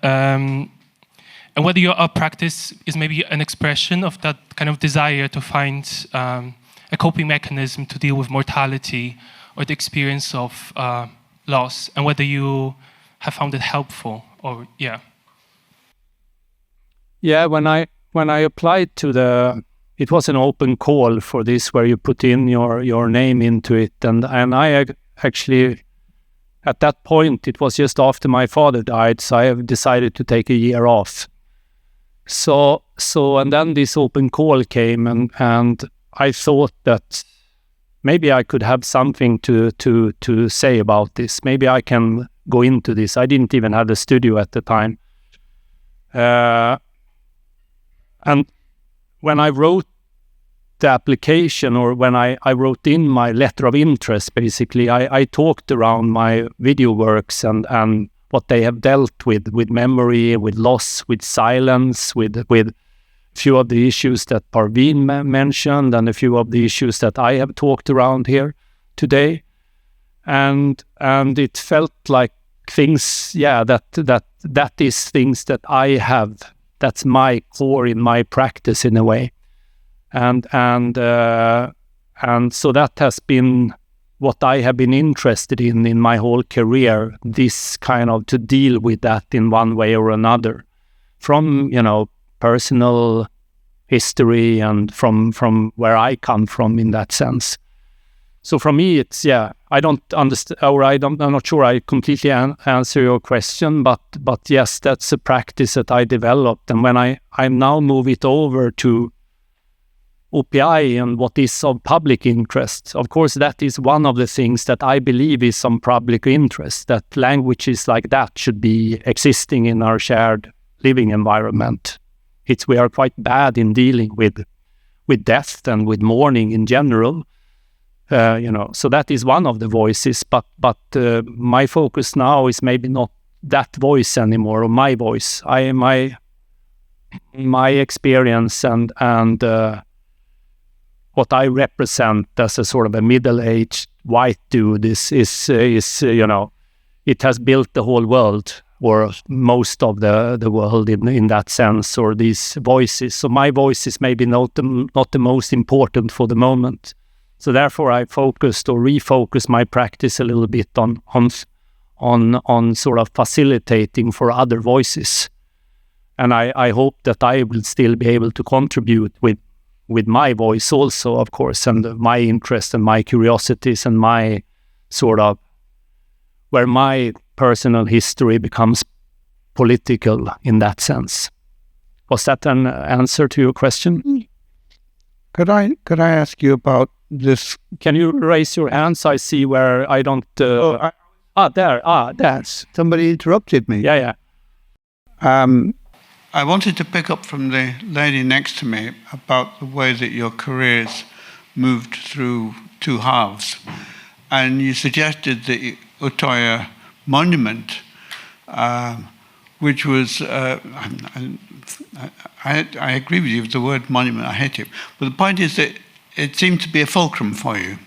your art practice is maybe an expression of that kind of desire to find a coping mechanism to deal with mortality or the experience of loss, and whether you have found it helpful, or when I applied to it was an open call for this, where you put in your name into it, and I actually, at that point, it was just after my father died, so I have decided to take a year off. So and then this open call came, and I thought that maybe I could have something to say about this. Maybe I can go into this. I didn't even have a studio at the time. And when I wrote the application, or when I wrote in my letter of interest, basically, I talked around my video works and what they have dealt with memory, with loss, with silence, with a few of the issues that Parveen mentioned, and a few of the issues that I have talked around here today. And it felt like things, that is things that I have, that's my core in my practice in a way. And so that has been what I have been interested in my whole career, this kind of to deal with that in one way or another, from, personal history and from where I come from in that sense. So for me, it's, I don't understand, or I'm not sure I completely answer your question, but yes, that's a practice that I developed. And when I now move it over to OPI and what is of public interest, of course, that is one of the things that I believe is some public interest, that languages like that should be existing in our shared living environment. We are quite bad in dealing with death and with mourning in general. So that is one of the voices, but my focus now is maybe not that voice anymore, or my voice. My experience and what I represent as a sort of a middle-aged white dude is it has built the whole world, or most of the world in that sense, or these voices. So my voice is maybe not the most important for the moment. So therefore, I refocused my practice a little bit on sort of facilitating for other voices, and I hope that I will still be able to contribute with my voice also, of course, and my interest and my curiosities and my sort of where my personal history becomes political in that sense. Was that an answer to your question? Could I ask you about this? Can you raise your hands? I see where I don't... there. Somebody interrupted me. Yeah. I wanted to pick up from the lady next to me about the way that your careers moved through two halves. And you suggested the Utøya monument, which was... I agree with you with the word monument, I hate it. But the point is that it seemed to be a fulcrum for you.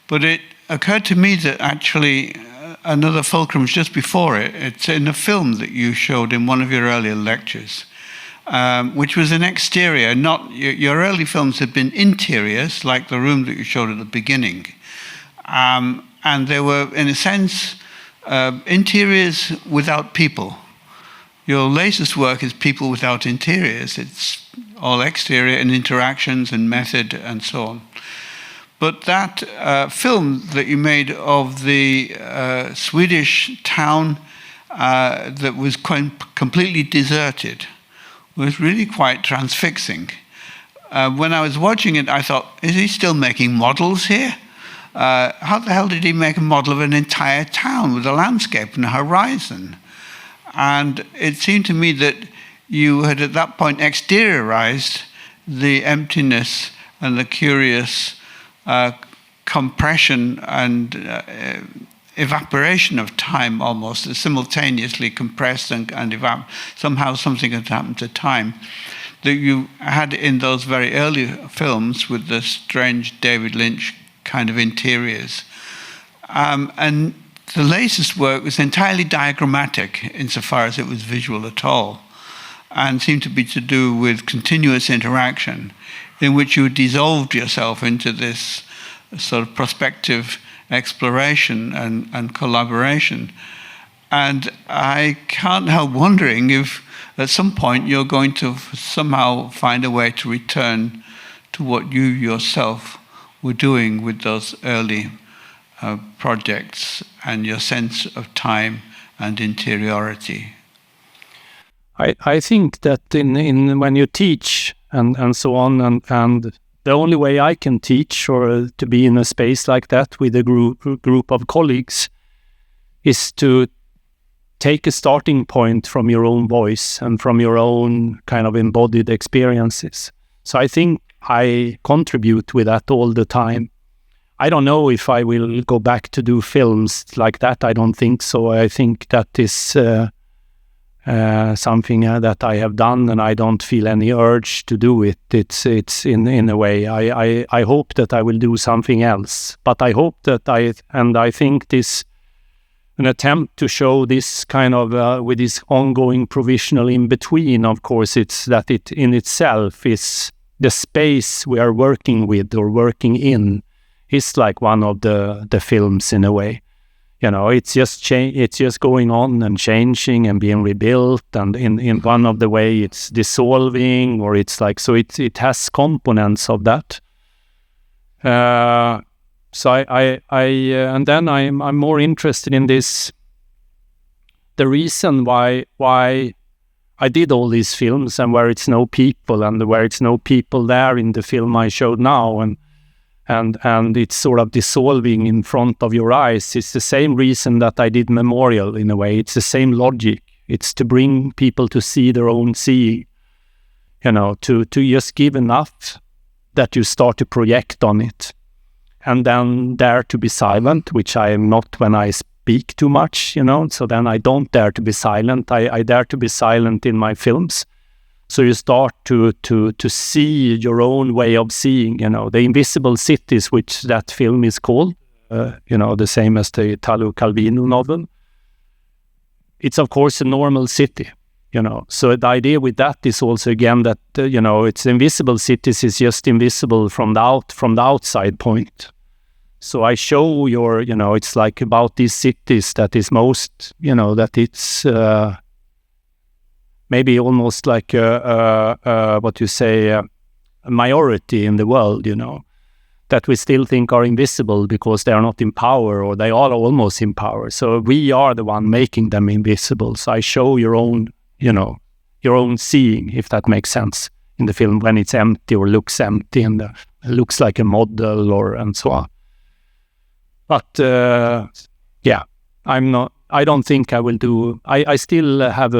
But it occurred to me that actually another fulcrum was just before it. It's in a film that you showed in one of your earlier lectures, which was an exterior. Not your early films had been interiors, like the room that you showed at the beginning. And they were, in a sense, interiors without people. Your latest work is people without interiors. It's all exterior and interactions and method and so on. But that film that you made of the Swedish town that was completely deserted was really quite transfixing. When I was watching it, I thought, is he still making models here? How the hell did he make a model of an entire town with a landscape and a horizon? And it seemed to me that you had at that point exteriorized the emptiness and the curious compression and evaporation of time, almost simultaneously compressed and somehow something had happened to time, that you had in those very early films with the strange David Lynch kind of interiors. And the latest work was entirely diagrammatic insofar as it was visual at all, and seemed to be to do with continuous interaction in which you dissolved yourself into this sort of prospective exploration and collaboration. And I can't help wondering if at some point you're going to somehow find a way to return to what you yourself were doing with those early projects and your sense of time and interiority. I think that in when you teach and so on, and the only way I can teach or to be in a space like that with a group of colleagues is to take a starting point from your own voice and from your own kind of embodied experiences. So I think I contribute with that all the time. I don't know if I will go back to do films like that. I don't think so. I think that is something that I have done, and I don't feel any urge to do it. It's in a way. I hope that I will do something else. But I hope that I think this an attempt to show this kind of with this ongoing provisional in between. Of course, it's that it in itself is the space we are working with or working in. is like one of the films in a way. It's just going on and changing and being rebuilt, and in one of the way it's dissolving, or it's like, so it has components of that. So I and then I'm more interested in this. The reason why I did all these films, and where it's no people, and where it's no people there in the film I showed now, and it's sort of dissolving in front of your eyes. It's the same reason that I did Memorial in a way. It's the same logic. It's to bring people to see their own seeing, to just give enough that you start to project on it. And then dare to be silent, which I am not when I speak too much, so then I don't dare to be silent. I dare to be silent in my films. So you start to see your own way of seeing, the invisible cities, which that film is called, the same as the Italo Calvino novel. It's of course a normal city, So the idea with that is also again that, it's invisible cities is just invisible from the outside point. So I show it's like about these cities that is most, that it's maybe almost like a minority in the world, that we still think are invisible because they are not in power, or they are almost in power. So we are the one making them invisible. So I show your own seeing, if that makes sense, in the film, when it's empty or looks empty and looks like a model and so on. But I don't think I will do, I still have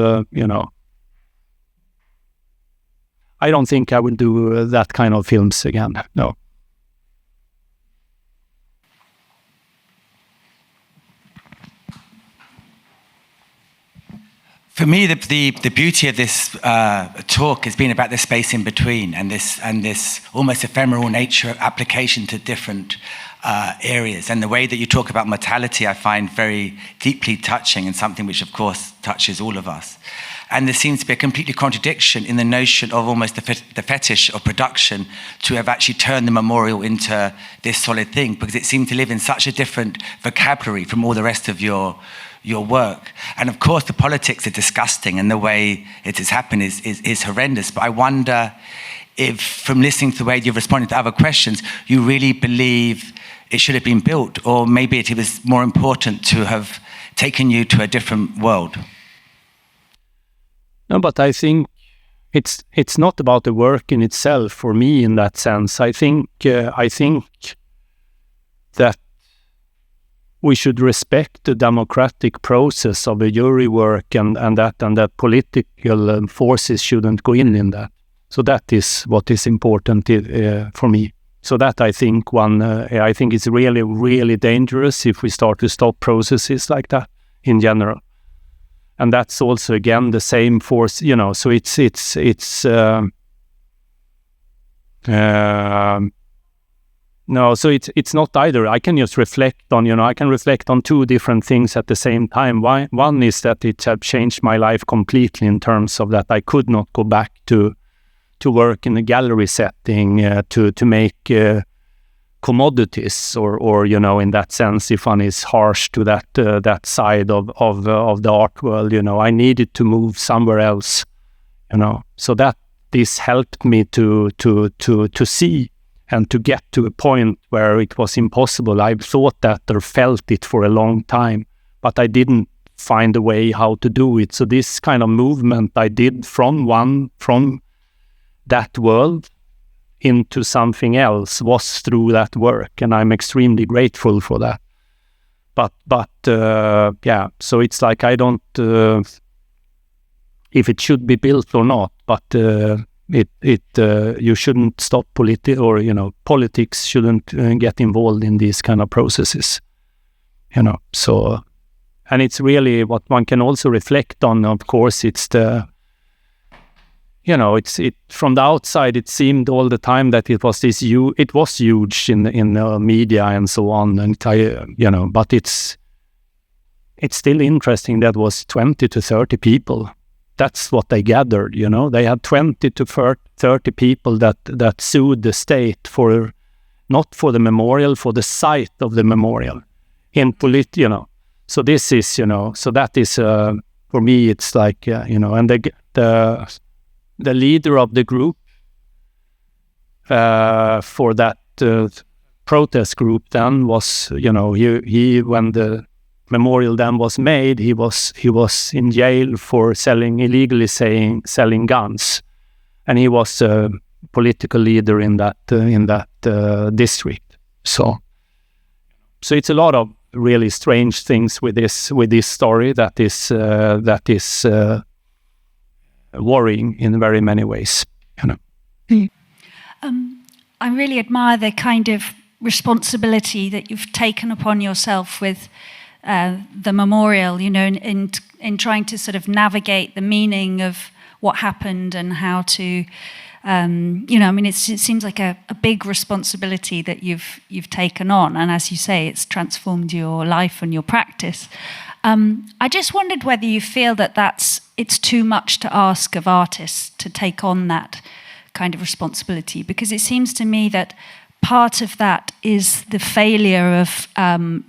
I don't think I will do that kind of films again, no. For me, the beauty of this talk has been about the space in between, and this almost ephemeral nature of application to different areas. And the way that you talk about mortality, I find very deeply touching, and something which, of course, touches all of us. And there seems to be a complete contradiction in the notion of almost the fetish of production to have actually turned the memorial into this solid thing, because it seemed to live in such a different vocabulary from all the rest of your work. And of course, the politics are disgusting, and the way it has happened is horrendous. But I wonder if, from listening to the way you've responded to other questions, you really believe it should have been built, or maybe it was more important to have taken you to a different world. No, but I think it's not about the work in itself for me in that sense. I think that we should respect the democratic process of the jury work, and that political forces shouldn't go in that. So that is what is important for me. So that I think I think it's really, really dangerous if we start to stop processes like that in general. And that's also again the same force, So it's not either. I can just reflect on, I can reflect on two different things at the same time. One is that it had changed my life completely in terms of that I could not go back to work in a gallery setting to make commodities or in that sense, if one is harsh to that side of the art world, I needed to move somewhere else, so that this helped me to see and to get to a point where it was impossible. I thought that or felt it for a long time, but I didn't find a way how to do it. So this kind of movement I did from that world into something else was through that work, and I'm extremely grateful for that. But so it's like I don't if it should be built or not, but you shouldn't stop politics shouldn't get involved in these kind of processes, So, and it's really what one can also reflect on. Of course, it's the from the outside, it seemed all the time that it was it was huge in the media and so on, and but it's still interesting that was 20 to 30 people. That's what they gathered. They had 20 to 30 people that sued the state for not for the memorial, for the site of the memorial. So this is, so that is, for me, it's like, and the leader of the group for that protest group then was, he when the memorial then was made, he was in jail for illegally selling guns, and he was a political leader in that district. So it's a lot of really strange things with this story that is worrying in very many ways. I really admire the kind of responsibility that you've taken upon yourself with the memorial, in trying to sort of navigate the meaning of what happened and how to, it seems like a big responsibility that you've taken on, and as you say, it's transformed your life and your practice. I just wondered whether you feel that it's too much to ask of artists to take on that kind of responsibility, because it seems to me that part of that is the failure of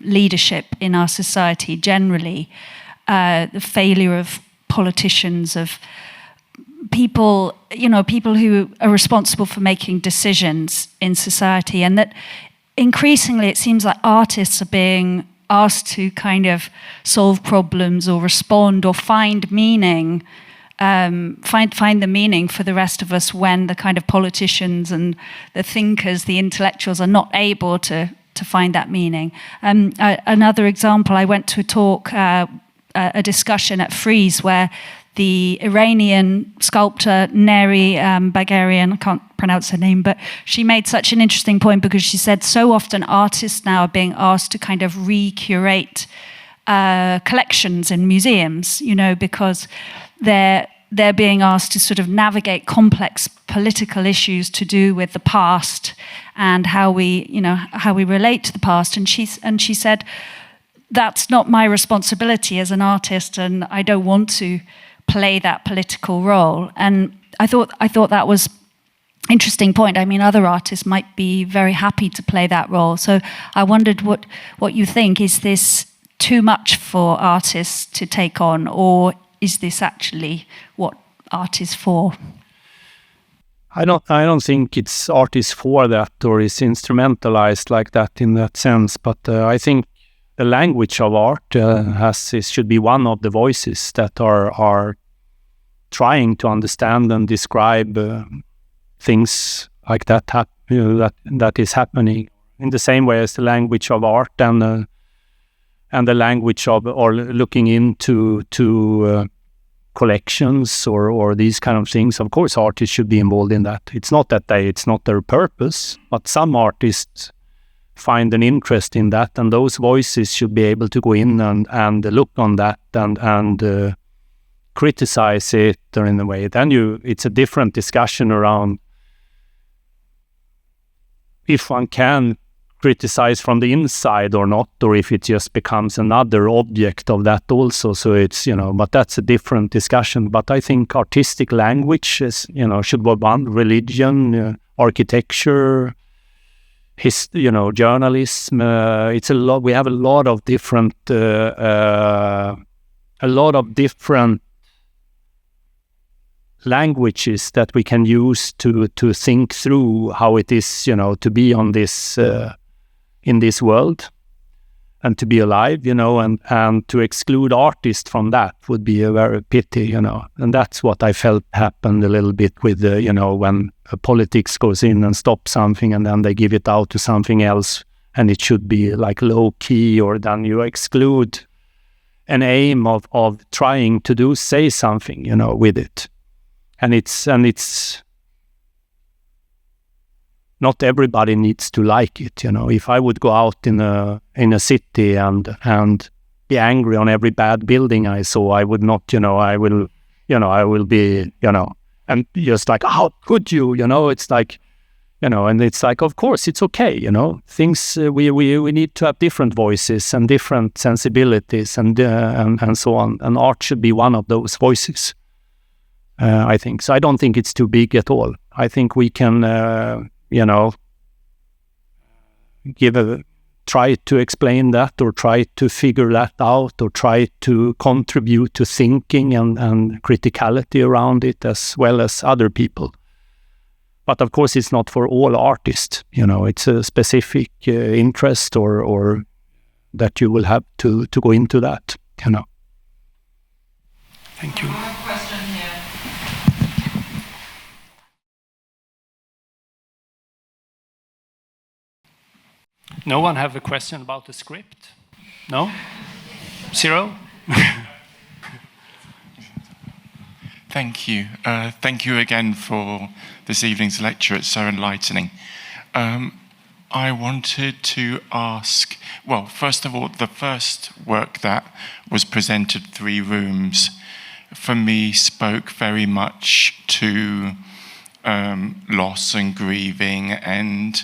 leadership in our society generally, the failure of politicians, of people who are responsible for making decisions in society, and that increasingly it seems like artists are being asked to kind of solve problems or respond or find meaning, find the meaning for the rest of us when the kind of politicians and the thinkers, the intellectuals are not able to find that meaning. Another example, I went to a talk, a discussion at Frieze where the Iranian sculptor Neri Bagherian, I can't pronounce her name, but she made such an interesting point, because she said so often artists now are being asked to kind of recurate collections in museums, because they're being asked to sort of navigate complex political issues to do with the past and how we relate to the past. And she said, that's not my responsibility as an artist, and I don't want to play that political role. And I thought that was interesting point. I mean, other artists might be very happy to play that role. So I wondered what you think. Is this too much for artists to take on, or is this actually what art is for? I don't think art is for that, or is instrumentalized like that in that sense. But I think the language of art should be one of the voices that are trying to understand and describe things like that that is happening in the same way as the language of art and the language of, or looking into collections or these kind of things. Of course, artists should be involved in that. It's not their purpose, but some artists find an interest in that, and those voices should be able to go in and look on that and criticize it, or in a way. Then it's a different discussion around if one can criticize from the inside or not, or if it just becomes another object of that also. So it's, but that's a different discussion. But I think artistic language is, should be one. Religion, architecture, journalism. It's a lot. We have a lot of different languages that we can use to think through how it is, to be on this in this world and to be alive, and to exclude artists from that would be a very pity, and that's what I felt happened a little bit with when politics goes in and stops something, and then they give it out to something else, and it should be like low key, or then you exclude an aim of trying to say something, with it. And it's not everybody needs to like it, If I would go out in a city and be angry on every bad building I saw, I would not, I will be, and just like, how could you, It's like, and it's like, of course, it's okay, Things we need to have different voices and different sensibilities and so on, and art should be one of those voices. I think so. I don't think it's too big at all. I think we can, try to explain that, or try to figure that out, or try to contribute to thinking and criticality around it, as well as other people. But of course, it's not for all artists. It's a specific interest or that you will have to go into that. Thank you. No one have a question about the script? No? Zero? Thank you. Thank you again for this evening's lecture. It's so enlightening. I wanted to ask, well, first of all, the first work that was presented, 3 Rooms, for me spoke very much to loss and grieving, and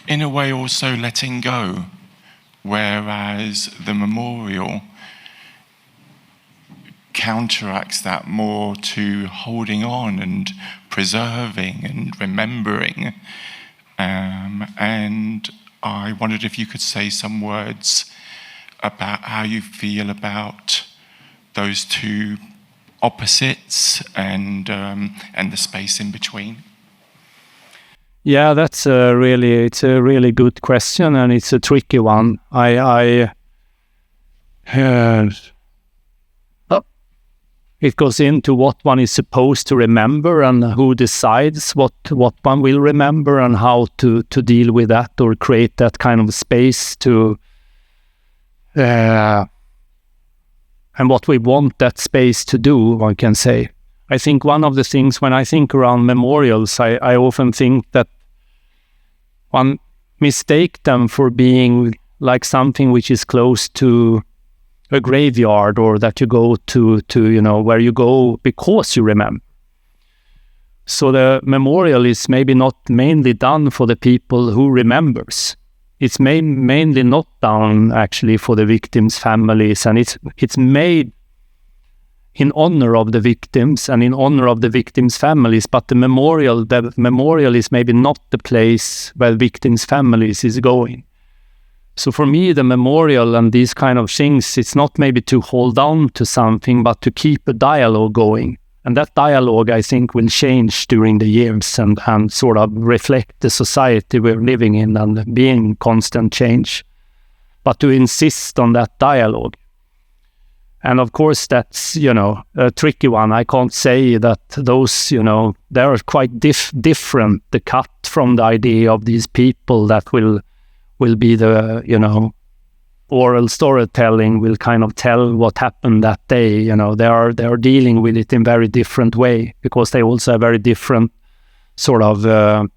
in a way also letting go, whereas the memorial counteracts that more to holding on and preserving and remembering. And I wondered if you could say some words about how you feel about those 2 opposites and the space in between. Yeah, it's a really good question, and it's a tricky one. It goes into what one is supposed to remember, and who decides what one will remember, and how to deal with that, or create that kind of space to, and what we want that space to do, one can say. I think one of the things when I think around memorials, I often think that one mistake them for being like something which is close to a graveyard, or that you go to where you go because you remember. So the memorial is maybe not mainly done for the people who remembers. It's mainly not done actually for the victims' families, and it's made in honor of the victims and in honor of the victims' families. But the memorial is maybe not the place where victims' families is going. So for me, the memorial and these kind of things, it's not maybe to hold on to something, but to keep a dialogue going. And that dialogue, I think, will change during the years and sort of reflect the society we're living in and be in constant change. But to insist on that dialogue. And of course, that's, a tricky one. I can't say that those, they are quite different, the cut from the idea of these people that will be the, oral storytelling will kind of tell what happened that day. They are dealing with it in very different way, because they also have very different sort of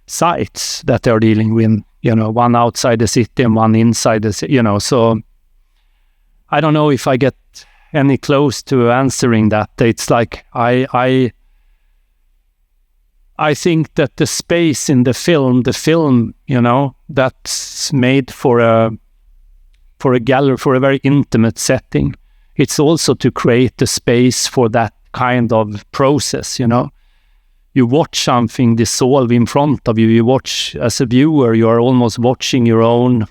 sites that they're dealing with, one outside the city and one inside the city, so I don't know if I get any close to answering that. It's like I think that the space in the film, that's made for a gallery, for a very intimate setting. It's also to create a space for that kind of process, You watch something dissolve in front of you. You watch, as a viewer, you are almost watching your own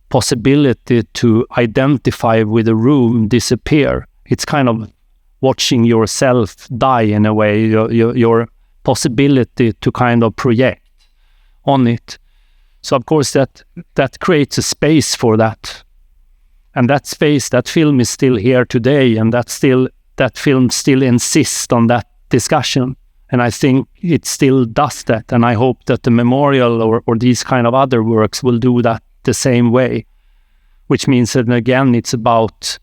possibility to identify with a room disappear. It's kind of watching yourself die in a way, your possibility to kind of project on it. So of course that creates a space for that. And that space, that film is still here today, and that film still insists on that discussion. And I think it still does that. And I hope that the memorial or these kind of other works will do that the same way, which means that again it's about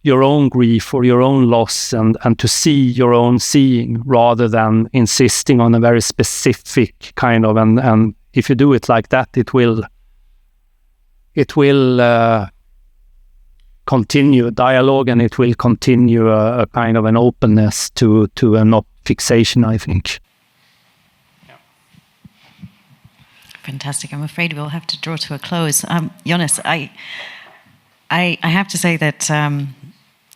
your own grief or your own loss and to see your own seeing, rather than insisting on a very specific kind of, and if you do it like that, it will continue dialogue, and it will continue a kind of an openness to a not fixation, I think. Fantastic. I'm afraid we'll have to draw to a close. Jonas, I have to say that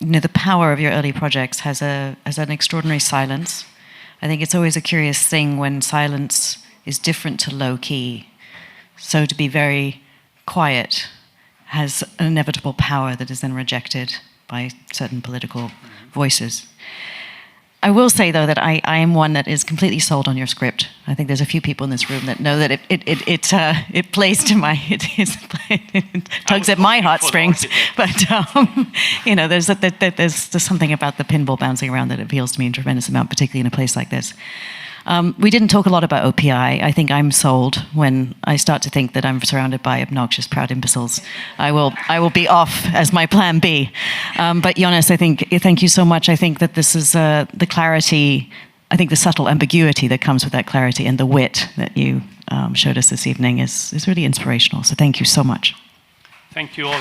the power of your early projects has an extraordinary silence. I think it's always a curious thing when silence is different to low key. So to be very quiet has an inevitable power that is then rejected by certain political voices. I will say, though, that I am one that is completely sold on your script. I think there's a few people in this room that know that it plays to my, it tugs at my heartstrings. But there's something about the pinball bouncing around that appeals to me a tremendous amount, particularly in a place like this. We didn't talk a lot about OPI. I think I'm sold when I start to think that I'm surrounded by obnoxious, proud imbeciles. I will be off as my plan B. But Jonas, thank you so much. I think that this is the clarity, I think the subtle ambiguity that comes with that clarity and the wit that you showed us this evening is really inspirational. So thank you so much. Thank you all.